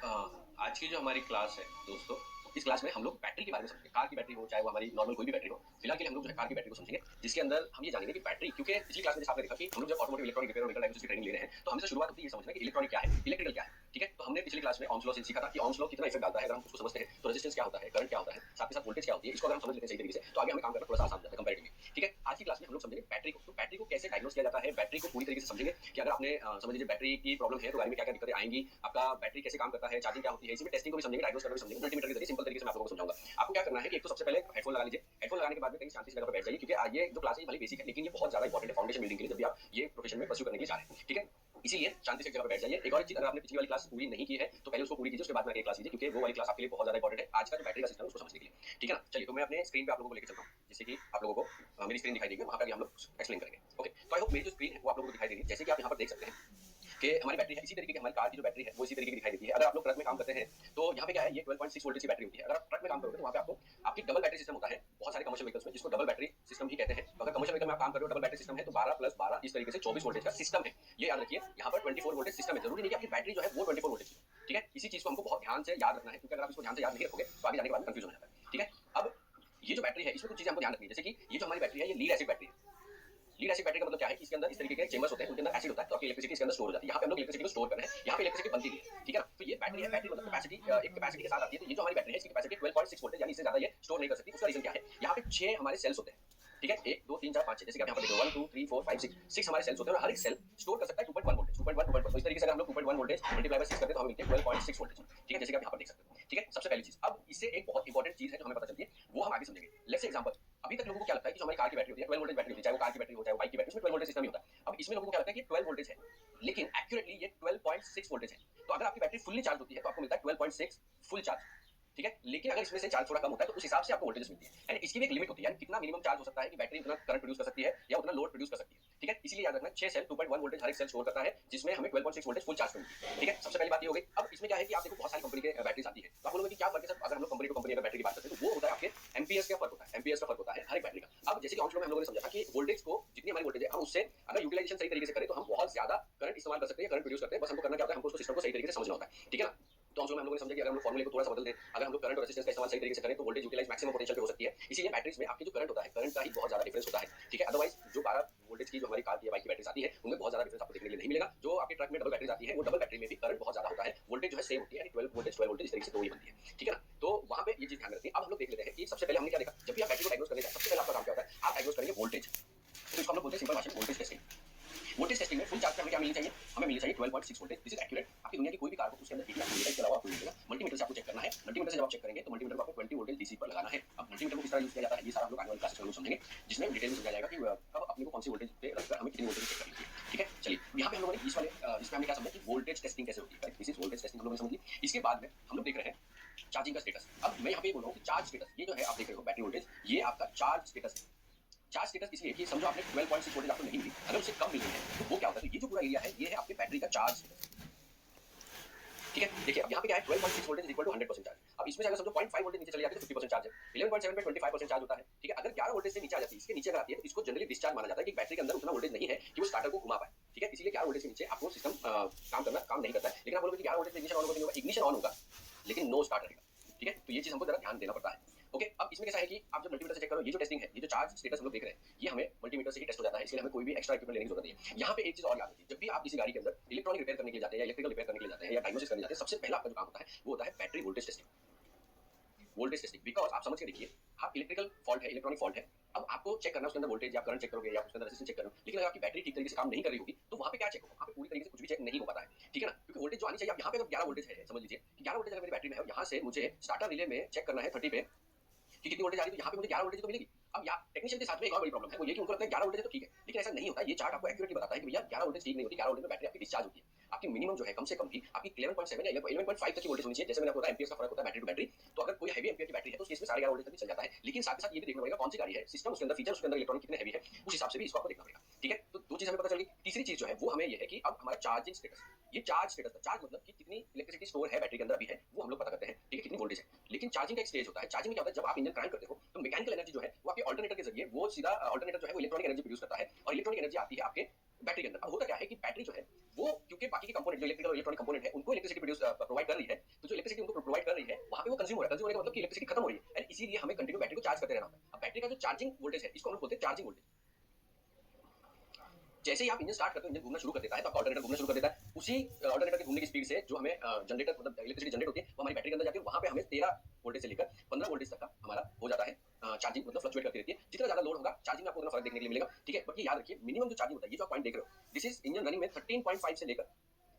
आज की जो हमारी क्लास है दोस्तों, इस क्लास में हम लोग बैटरी के बारे में समझेंगे। कार की बैटरी हो चाहे वो हमारी नॉर्मल कोई भी बैटरी हो, फिलहाल के लिए हम लोग जो है कार की बैटरी को समझेंगे, जिसके अंदर हम ये जानेंगे कि बैटरी, क्योंकि पिछली क्लास में जैसे आपने देखा कि हम लोग जब ऑटोमोटिव इलेक्ट्रॉनिक रिपेयर और व्हीकल डायग्नोसिस की ट्रेनिंग ले रहे हैं तो हमें शुरुआत होती है ये समझना कि इलेक्ट्रॉनिक क्या है, इलेक्ट्रिकल क्या है। ठीक है, तो हमने पिछली क्लास में ohms लॉ से सीखा था कि ohms लॉ कितना इफेक्ट डालता है। अगर हम उसको समझते हैं तो रेजिस्टेंस क्या होता है, करंट क्या होता है, साथ के साथ वोल्टेज क्या होती है, इसको अगर हम समझ लेते हैं सही तरीके से तो आगे हमें काम करना थोड़ा सा आसान हो जाता है कंपैरेटिवली। ठीक है, आज की क्लास में हम लोग समझेंगे बैटरी को। तो बैटरी को कैसे डायग्नोस किया जाता है, बैटरी को पूरी तरीके से समझेंगे कि अगर आपने समझ लीजिए बैटरी की प्रॉब्लम है तो गाड़ी में क्या क्या दिक्कतें आएंगी, आपका बैटरी कैसे काम करता है, चार्जिंग क्या होती है, इसी में टेस्टिंग को भी समझेंगे, डायग्नोस करना भी समझेंगे, मल्टीमीटर के जरिए सिंपल तरीके से मैं आप लोगों को समझाऊंगा। आपको क्या करना है कि एक तो सबसे पहले हेडफोन लगा लीजिए। हेडफोन लगाने के बाद में कहीं शांति से जगह पर बैठ जाइए, क्योंकि ये जो क्लास है भले बेसिक है लेकिन ये बहुत ज्यादा इंपॉर्टेंट है फाउंडेशन बिल्डिंग के लिए, जब भी आप ये प्रोफेशन में परस्यू करने के लिए जा रहे हैं। ठीक है, इसीलिए शांति से जगह पर बैठ जाइए। एक और चीज, अगर आपने पिछली वाली क्लास पूरी नहीं की है तो पहले उसको पूरी कीजिए, उसके बाद में एक क्लास लीजिए, क्योंकि वो वाली क्लास आपके लिए बहुत ज्यादा इंपॉर्टेंट है आज का जो बैटरी का सिस्टम है उसको समझने के लिए। ठीक है ना, चलिए तो मैं अपने स्क्रीन पे आप लोगों को लेकर चलता हूँ, जिससे कि आप लोगों को मेरी स्क्रीन दिखाई देगी, वहां पर हम लोग एक्सप्लेन करेंगे। ओके, तो आई होप मेरी जो स्क्रीन है वो आप लोगों को दिखाई दे रही है। जैसे कि आप यहाँ पर देख सकते हैं कि हमारी बैटरी है, इसी तरीके की हमारी कार की जो बैटरी है वो इसी तरीके की दिखाई देती है। अगर आप लोग ट्रक में काम करते हैं तो यहाँ पे क्या है, ये 12.6 वोल्टेज की बैटरी होती है। अगर आप ट्रक में काम करोगे तो वहाँ पे आपको आपकी डबल बैटरी सिस्टम होता है बहुत सारे कमर्शियल व्हीकल्स में, जिसको डबल बैटरी सिस्टम ही कहते हैं। तो अगर कमर्शियल व्हीकल में आप काम कर रहे हो, डबल बैटरी सिस्टम है तो 12 + 12 इस तरीके से 24 वोल्टेज का सिस्टम है। ये याद रखिए, यहाँ पर 24 वोल्टेज सिस्टम है, जरूरी नहीं कि आपकी बैटरी जो है वो 24 वोल्टेज की। ठीक है, इसी चीज को हमको बहुत ध्यान से याद रखना है, क्योंकि अगर आप इसको ध्यान से याद नहीं रखोगे तो आगे जाने के बाद कंफ्यूजन हो जाता है। ठीक है, अब ये जो बैटरी है इसमें कुछ चीजें हमको ध्यान रखनी है, जैसे कि ये जो हमारी बैटरी है ये लीड एसिड बैटरी है। लीड एसिड बैटरी का मतलब क्या है कि इसके अंदर इस तरीके के चेंबर्स होते हैं, उनके अंदर एसिड होता है, तो आपकी इलेक्ट्रिसिटी इसके अंदर स्टोर हो जाती है। यहाँ पे हम लोग इलेक्ट्रिसिटी को स्टोर कर रहे हैं, यहाँ पे इलेक्ट्रिसिटी बनती नहीं है। ठीक है, तो ये बैटरी है, बैटरी मतलब कैपेसिटी, एक कैपेसिटी के साथ आती है। तो ये जो हमारी बैटरी है इसकी कैपेसिटी 12.6 वोल्ट है, यानी इससे ज्यादा ये स्टोर नहीं कर सकती। उसका रीजन क्या है, यहाँ पे 6 हमारे सेल्स होते हैं। ठीक है, 1 2 3 4 5 6, जैसे कि आप यहाँ पर देखो 1 2 3 4 5 6 हमारे सेल्स होते हैं और हर एक सेल स्टोर कर सकता है 2.1 वोल्टेज, 2.1 तो इस तरीके से अगर हम लोग 2.1 वोल्टेज मल्टीप्लाई बाय 6 करते हैं तो हमें मिलती है 12.6 वोल्टेज। ठीक है, जैसे कि आप यहाँ पर देख सकते हो। ठीक है, सबसे पहली चीज, अब इससे एक बहुत इंपॉर्टेंट चीज है जो हमें पता चलती है, वो हम आगे समझेंगे। लेट्स से एग्जांपल, अभी तक लोगों को क्या लगता है कि जो हमारी कार की बैटरी होती है 12 वोल्टेज बैटरी होती है, चाहे वो कार की बैटरी हो चाहे वो बाइक की बैटरी, उसमें 12 वोल्टेज सिस्टम ही होता है। अब इसमें लोगों को क्या लगता है कि 12 वोल्टेज है, लेकिन एक्यूरेटली ये 12.6 वोल्टेज है। तो अगर आपकी बैटरी फुल्ली चार्ज होती है तो आपको मिलता है 12.6 फुल चार्ज। ठीक है, लेकिन अगर इसमें से चार्ज थोड़ा कम होता है तो उस हिसाब से आपको वोल्टेज मिलती है, यानी इसकी भी एक लिमिट होती है, यानी कितना मिनिमम चार्ज हो सकता है कि बैटरी उतना करंट प्रोड्यूस कर सकती है या उतना लोड प्रोड्यूस कर सकती है। ठीक है, इसीलिए याद रखना 6 सेल 2.1 वोल्टेज हर एक सेल स्टोर करता है, जिसमें हमें 12.6 वोल्टेज फुल चार्ज मिलती है। ठीक है, सबसे पहली बात ये हो गई। अब इसमें क्या है कि आप देखो बहुत सारी कंपनी के बैटरीज आती है, तो आप बोलोगे कि क्या फर्क है सर, अगर हम लोग कंपनी टू कंपनी अगर बैटरी की बात करते हैं तो वो होता है आपके एम्पियर्स का फर्क होता है, एम्पियर्स का फर्क होता है हर एक बैटरी का। अब जैसे कि ohms लॉ में हम लोगों ने समझा था कि वोल्टेज को, जितनी हमारी वोल्टेज है, हम उससे अगर यूटिलाइजेशन सही तरीके से करें तो हम बहुत ज्यादा करंट इस्तेमाल कर सकते हैं, करंट प्रोड्यूस करते हैं। बस हमको करना क्या होता है, हमको उसको सिस्टम को सही तरीके से समझना होता है। ठीक है ना, तो हम लोगों ने समझा कि अगर हम लोग फॉर्मूले को थोड़ा सा बदल दें, अगर हम लोग करंट और रेजिस्टेंस का इस्तेमाल सही तरीके से करें तो वोल्टेज यूटिलाइज मैक्सिमम पोटेंशियल पे हो सकती है। इसीलिए बैटरीज में आपके जो करंट होता है, करंट का ही बहुत ज्यादा डिफरेंस होता है, ठीक है। अदरवाइज जो 12 वोल्टेज की जो हमारी कार की या बाइक की बैटरीज आती है उनमें बहुत ज्यादा डिफरेंस आपको देखने के लिए नहीं मिलेगा। जो आपके ट्रक में डबल बैटरीज आती है वो डबल बैटरी में भी करंट बहुत ज्यादा होता है, वोल्टेज जो है सेम होती है, 12 वोल्टेज इस तरीके से दो ही बनती है, ठीक है ना। तो वहां पे ये चीज ध्यान रखती है। अब हम लोग देख लेते हैं कि सबसे पहले हमने क्या देखा, जब भी आप बैटरी को डायग्नोस करने जाए सबसे पहले आपका काम क्या होता है, आप डायग्नोस करेंगे वोल्टेज। तो इसको हम लोग बोलते हैं सिंपल भाषा में वोल्टेज टेस्टिंग। वोल्टेज टेस्टिंग में फुल चार्ज पे हमें क्या मिलनी चाहिए, हमें मिलनी चाहिए 12.6 वोल्टेज। This is accurate. आपकी दुनिया की कोई भी कार को उसके अंदर हीटिंग मिलेगा, इसके अलावा कोई मिलेगा। मल्टीमीटर से आपको चेक करना है, मल्टीमीटर से जब आप चेक करेंगे तो मल्टीमीटर को आपको 20 वोल्टेज डीसी पर लगाना है। अब मल्टीमीटर को किस तरह यूज किया जाता है ये सारा हम लोग आगे वाली क्लासेस में समझेंगे, जिसमें डिटेल में समझाया जाएगा कि कब अपने को कौन सी वोल्टेज पे रखकर हमें कितनी वोल्टेज चेक करनी है, ठीक है। चलिए यहाँ पे हम लोगों ने इसमें हमने क्या समझा कि वोल्टेज टेस्टिंग कैसे होती है। दिस इज वोल्टेज टेस्टिंग हम लोगों ने समझ ली। इसके बाद में हम लोग देख रहे हैं चार्जिंग का स्टेटस। अब मैं यहाँ पे बोल रहा हूँ कि चार्ज स्टेटस, ये जो है आप देख रहे हो बैटरी वोल्टेज, ये आपका चार्ज स्टेटस है। चार्ज स्टेटस इसलिए कि समझो आपने 12.6 वोल्टेज आपको नहीं मिली, अगर उससे कम मिल रही है तो वो क्या होता है, तो ये जो पूरा एरिया है ये है आपके बैटरी का चार्ज स्टेटस, ठीक है। देखिए अब यहाँ पे क्या है 12.6 voltage is equal to 100% charge. अब इसमें से अगर समझो 0.5 वोल्टेज नीचे चली जाती है तो 50% चार्ज है, 11.7 पे 25% चार्ज होता है, ठीक है। अगर 11 वोल्टेज से नीचे आ जाती है, इसके नीचे अगर आती है तो इसको जनरली डिस्चार्ज माना जाता है कि बैटरी के अंदर उतना वोल्टेज नहीं है कि वो स्टार्टर को घुमा पाए, ठीक है। इसीलिए 11 वोल्टेज से नीचे आपको सिस्टम काम नहीं करता है। लेकिन आप बोलोगे कि 11 वोल्टेज से इग्निशन ऑन होगा, इग्निशन ऑन होगा लेकिन नो स्टार्ट रहेगा, ठीक है। तो ये चीज हमको जरा ध्यान देना पड़ता है। ओके, अब इसमें कैसा है कि आप जब मल्टीमीटर से चेक करो, ये जो टेस्टिंग है, ये जो चार्ज स्टेटस हम लोग देख रहे हैं, ये हमें मल्टीमीटर से ही टेस्ट हो जाता है, इसलिए हमें कोई भी एक्स्ट्रा इक्विपमेंट लेने की जरूरत नहीं है। यहाँ पे एक चीज और याद रखिए, जब भी आप किसी गाड़ी के अंदर इलेक्ट्रॉनिक रिपेयर करने के लिए जाते हैं या इलेक्ट्रिकल रिपेयर करने के लिए जाते हैं या डायग्नोसिस करने जाते हैं, सबसे पहला आपका जो काम होता है वो होता है battery voltage testing. Voltage testing, because आप समझ के देखिए, आप इलेक्ट्रिकल फॉल्ट है, इलेक्ट्रॉनिक फॉल्ट है, अब आपको चेक करना है उसके अंदर वोल्टेज या करंट चेक करोगे या उसके अंदर रेजिस्टेंस चेक करोगे, लेकिन अगर आपकी बैटरी ठीक तरीके से काम नहीं कर रही होगी तो वहां पे क्या चेक होगा, वहां पे पूरी तरीके से कुछ भी चेक नहीं हो पाता है, ठीक है ना। क्योंकि वोल्टेज जो आनी चाहिए, अब यहाँ पे अगर 11 वोल्टेज है, समझ लीजिए कि 11 वोल्टेज अगर मेरी बैटरी में है, यहाँ से मुझे स्टार्टर रिले में चेक करना है 30 पे कि कितनी वोल्टेज आ रही है, तो यहाँ पे मुझे 11 वोल्टेज तो मिलेगी। अब टेक्नीशियन के साथ में एक और बड़ी प्रॉब्लम है, वो ये कि उनको लगता है 11 वोल्टेज तो ठीक है, लेकिन ऐसा नहीं होता। ये चार्ट आपको एक्यूरेटली बताता है कि भैया 11 वोल्टेज ठीक नहीं होती, 11 वोल्टेज में बैटरी आपकी डिस्चार्ज होती है। आपकी मिनिमम जो है कम से कम भी आपकी 11.7 या 11.5 तक की वोल्टेज होनी चाहिए। जैसे मैंने आपको बताया एम्पियर्स का फर्क होता है बैटरी टू बैटरी, तो अगर कोई हैवी एम्पियर की बैटरी है तो उसके इसमें 11.5 वोल्टेज तक भी चल जाता है। लेकिन साथ ही साथ ये भी देखना पड़ेगा कौन सी गाड़ी है, सिस्टम उसके अंदर फीचर उसके अंदर इलेक्ट्रॉनिक कितने हैवी है, उस हिसाब से भी इसको आपको देखना पड़ेगा, ठीक है। तो दो चीज हमें पता चल गई। तीसरी चीज जो है वो हमें ये है कि अब हमारा चार्जिंग स्टेटस, ये चार्ज स्टेटस, चार्ज मतलब कि कितनी इलेक्ट्रिसिटी स्टोर है बैटरी के अंदर अभी है, वो हम लोग पता करते हैं, ठीक है, कितनी वोल्टेज है। लेकिन चार्जिंग का एक स्टेज होता है। चार्जिंग में क्या होता है, जब आप इंजन क्रैंक करते हो तो मैकेनिकल एनर्जी जो है वो आपके अल्टरनेटर के जरिए, वो सीधा अल्टरनेटर जो है वो इलेक्ट्रॉनिक एनर्जी प्रोड्यूस करता है और इलेक्ट्रॉनिक एनर्जी आती है आपके बैटरी के अंदर। अब होता क्या है कि बैटरी जो है वो, क्योंकि बाकी के कंपोनेंट जो इलेक्ट्रिकल और इलेक्ट्रॉनिक कंपोनेंट है उनको इलेक्ट्रिसिटी प्रोवाइड कर रही है, तो जो इलेक्ट्रिसिटी उनको प्रोवाइड कर रही है वहां पे वो कंज्यूम हो रहा है। कंज्यूम होने का मतलब कि इलेक्ट्रिसिटी खत्म हो रही है, एंड इसीलिए हमें कंटिन्यू बैटरी को चार्ज करते रहना होता है। अब बैटरी का जो चार्जिंग वोल्टेज है इसको हम लोग बोलते हैं चार्जिंग वोल्टेज। जैसे ही आप इंजन स्टार्ट करते हो, इंजन घूमना शुरू कर देता है, तो आपका ऑल्टरनेटर घूमना शुरू कर देता है। उसी ऑल्टरनेटर के घूमने की स्पीड से जो हमें जनरेटर मतलब इलेक्ट्रिसिटी जनरेट होती है वो हमारी बैटरी के अंदर जाती है। वहां पे हमें 13 वोल्टेज से लेकर 15 वोल्टेज तक का हमारा हो जाता है चार्जिंग, मतलब फ्लक्चुएट करती रहती है। जितना ज्यादा लोड होगा चार्जिंग में आपको उतना फर्क देखने के लिए मिलेगा, ठीक है। बट ये याद रखिए मिनिमम जो चार्जिंग होता है, ये जो आप पॉइंट देख रहे हो, दिस इज इंजन रनिंग में 13.5 से लेकर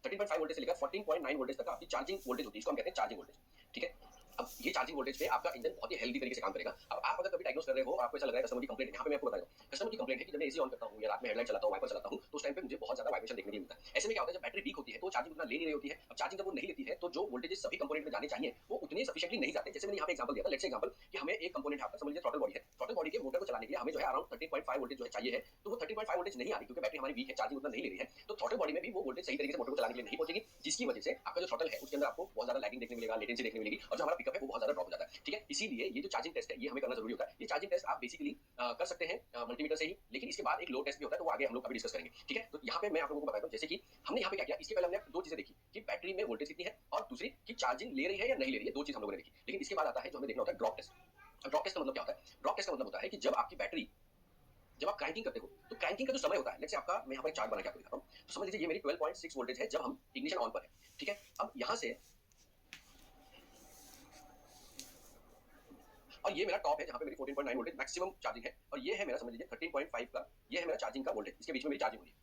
13.5 वोल्टेज से लेकर 14.9 वोल्टेज तक आपकी चार्जिंग वोल्टेज होती है, इसको हम कहते हैं चार्जिंग वोल्टेज, ठीक है। अब ये चार्जिंग वोल्टेज पे आपका इंजन बहुत ही हेल्दी तरीके से काम करेगा। अब आप अगर कभी डायग्नोस कर रहे हो, आपको ऐसा लग रहा है कस्टमर की कंप्लेंट है, यहाँ पे मैं आपको बताऊँ कस्टमर की कंप्लेंट है कि जब मैं एसी ऑन करता हूँ या रात में हेडलाइट चलाता हूँ, वाइपर चलाता हूँ, तो उस टाइम पे मुझे बहुत ज्यादा वाइब्रेशन देखने को मिलता है। ऐसे में क्या होता है, जब बैटरी वीक होती है तो चार्जिंग उतना ले नहीं रही होती है। अब चार्जिंग जब वो नहीं लेती है तो जो वोल्टेजेस सभी कंपोनेंट में जाने चाहिए वो उतने सफिशिएंटली नहीं जाते। जैसे मैंने यहाँ पे एग्जांपल दिया था, लेट्स से एग्जांपल कि हमें एक कंपोनेंट आपका समझ लीजिए थ्रॉटल बॉडी है, थ्रॉटल बॉडी के मोटर को चलाने के लिए हमें जो है अराउंड 13.5 वोल्टेज जो है चाहिए है, तो वो 13.5 वोल्टेज नहीं आ रही क्योंकि बैटरी हमारी वीक है, चार्जिंग उतना नहीं ले रही है। तो थ्रॉटल बॉडी में भी वो वोल्टेज सही तरीके से मोटर को चलाने के लिए नहीं पहुंचेगी, जिसकी वजह से आपका जो थ्रॉटल है उसके अंदर आपको बहुत ज्यादा लैगिंग देखने मिलेगा, लेटेंसी देखने मिलेगी और जो हमारा पिकअप है वो बहुत ज्यादा ड्रॉप हो जाता है, ठीक है। इसीलिए ये जो चार्जिंग टेस्ट है ये हमें करना जरूरी होता है। ये चार्जिंग टेस्ट आप बेसिकली कर सकते हैं मल्टीमीटर से ही, लेकिन इसके बाद एक लोड टेस्ट भी होता है, तो वो आगे हम लोग अभी डिस्कस करेंगे, ठीक है। तो यहाँ पे मैं आप लोगों को बताता हूँ, जैसे कि हमने यहाँ पे क्या किया, इसके पहले हमने दो चीजें देखी कि बैटरी में वोल्टेज कितनी है और दूसरी कि चार्जिंग ले रही है या नहीं ले रही है, दो चीज हम लोगों ने देखी। लेकिन इसके बाद आता है जो हमें देखना होता है ड्रॉप टेस्ट। ड्रॉप टेस्ट का मतलब क्या होता है, ड्रॉप टेस्ट का मतलब होता है कि जब आपकी बैटरी, जब आप क्रैंकिंग करते हो तो क्रैंकिंग का जो समय होता है, लेट्स से आपका, मैं यहाँ पर एक चार्ट बना के आपको दिखाता हूँ, तो समझ लीजिए ये मेरी 12.6 वोल्टेज है जब हम इग्निशन ऑन पर है, ठीक है। अब यहाँ से और ये मेरा टॉप है जहाँ पे मेरी 14.9 वोल्टेज मैक्सिमम चार्जिंग है, और ये है मेरा समझ लीजिए 13.5 का, ये है मेरा चार्जिंग का वोल्टेज, इसके बीच में मेरी चार्जिंग हो रही है।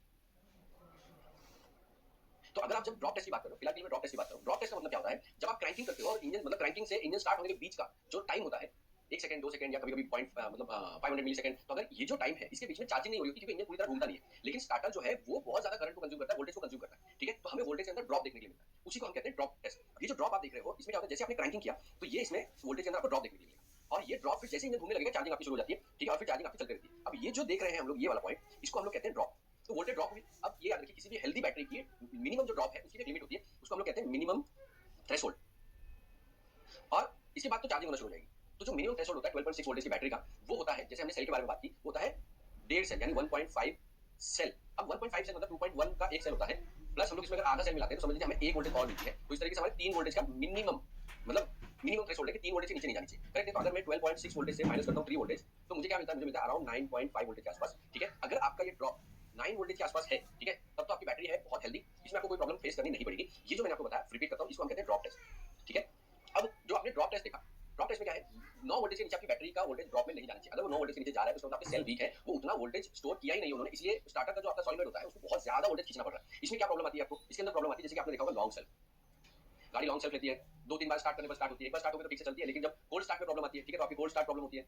तो अगर आप जब ड्रॉप टेस्ट की बात करो, फिलहाल मैं ड्रॉप टेस्ट की बात करूं, ड्रॉप टेस्ट का मतलब क्या होता है, जब आप क्रैंकिंग करते हो और इंजन मतलब क्रैंकिंग से इंजन स्टार्ट होने के बीच का जो टाइम होता है, 1 सेकंड 2 सेकंड या कभी-कभी पॉइंट मतलब 500 मिली सेकंड, तो अगर ये जो टाइम है इसके बीच में चार्जिंग नहीं हो रही होती क्योंकि इंजन पूरी तरह घूमता नहीं है, लेकिन स्टार्टर जो है वो बहुत ज्यादा करंट को कंज्यूम करता है, वोल्टेज को कंज्यूम करता है, ठीक है। तो हमें वोल्टेज के अंदर ड्रॉप देखने के लिए मिलता है, उसी को हम कहते हैं ड्रॉप टेस्ट। अब ये जो ड्रॉप आप देख रहे हो इसमें क्या होता है, जैसे आपने क्रैंकिंग किया तो ये इसमें वोल्टेज के अंदर आपको ड्रॉप देखने के लिए मिलेगा, और ये ड्रॉप फिर जैसे इंजन घूमने लगेगा चार्जिंग आपकी शुरू हो जाती है, ठीक है, और फिर चार्जिंग आपकी चलती रहती है। अब ये जो देख रहे हैं हम लोग, ये वाला पॉइंट, इसको हम लोग कहते हैं ड्रॉप। तो वोल्टेज ड्रॉप हुई। अब ये याद रखिए किसी भी हेल्दी बैटरी की मिनिमम जो ड्रॉप है उसकी एक लिमिट होती है, उसको हम लोग कहते हैं मिनिमम थ्रेशोल्ड, और इसके बाद तो चार्जिंग होना शुरू हो जाएगी। तो जो मिनिमम थ्रेशोल्ड होता है 12.6 वोल्टेज की बैटरी का, वो होता है, जैसे हमने सेल के बारे में बात की, होता है 1.5 सेल यानी 1.5 सेल। अब 1.5 सेल मतलब 2.1 का एक सेल होता है प्लस हम लोग इसमें अगर आधा सेल मिलाते हैं तो समझ लीजिए हमें 1 वोल्टेज और मिलती है। तो इस तरीके से हमारे 3 वोल्टेज का मिनिमम मतलब मिनिमम थ्रेशोल्ड है कि 3 वोल्टेज से नीचे नहीं जानी चाहिए। करेक्ट है? तो अगर मैं 12.6 वोल्टेज से माइनस करता हूँ 3 वोल्टेज तो मुझे क्या मिलता है? मुझे मिलता है अराउंड 9.5 वोल्टेज के आसपास। ठीक है? अगर आपका ये ड्रॉप 9 वोल्टेज के आसपास है, ठीक है? तब तो आपकी बैटरी है बहुत हेल्दी, इसमें आपको कोई प्रॉब्लम फेस करनी नहीं पड़ेगी। ये जो मैंने आपको बताया, रिपीट करता हूँ, इसको हम कहते हैं ड्रॉप टेस्ट। ठीक है? अब जो आपने ड्रॉप टेस्ट देखा, ड्रॉप टेस्ट में क्या है? 9 वोल्टेज के नीचे आपकी बैटरी का वोल्टेज ड्रॉप में नहीं जाना चाहिए। अगर वो 9 वोल्टेज के नीचे जा रहा है तो उसका मतलब आपकी सेल वीक है, वो उतना वोल्टेज स्टोर किया ही नहीं उन्होंने, इसलिए स्टार्टर का जो आपका सॉलिनॉइड होता है उसको बहुत ज्यादा वोल्टेज खींचना पड़ रहा है। इसमें क्या प्रॉब्लम आती है आपको? इसके अंदर प्रॉब्लम आती है जैसे कि आपने देखा होगा लॉन्ग सेल, गाड़ी लॉन्ग सेल्फ लेती है, 2-3 बार स्टार्ट करने पर स्टार्ट होती है, एक बार स्टार्ट होकर तो ठीक से चलती है, लेकिन जब कोल्ड स्टार्ट में प्रॉब्लम आती है, ठीक है, तो आपकी कोल्ड स्टार्ट प्रॉब्लम होती है।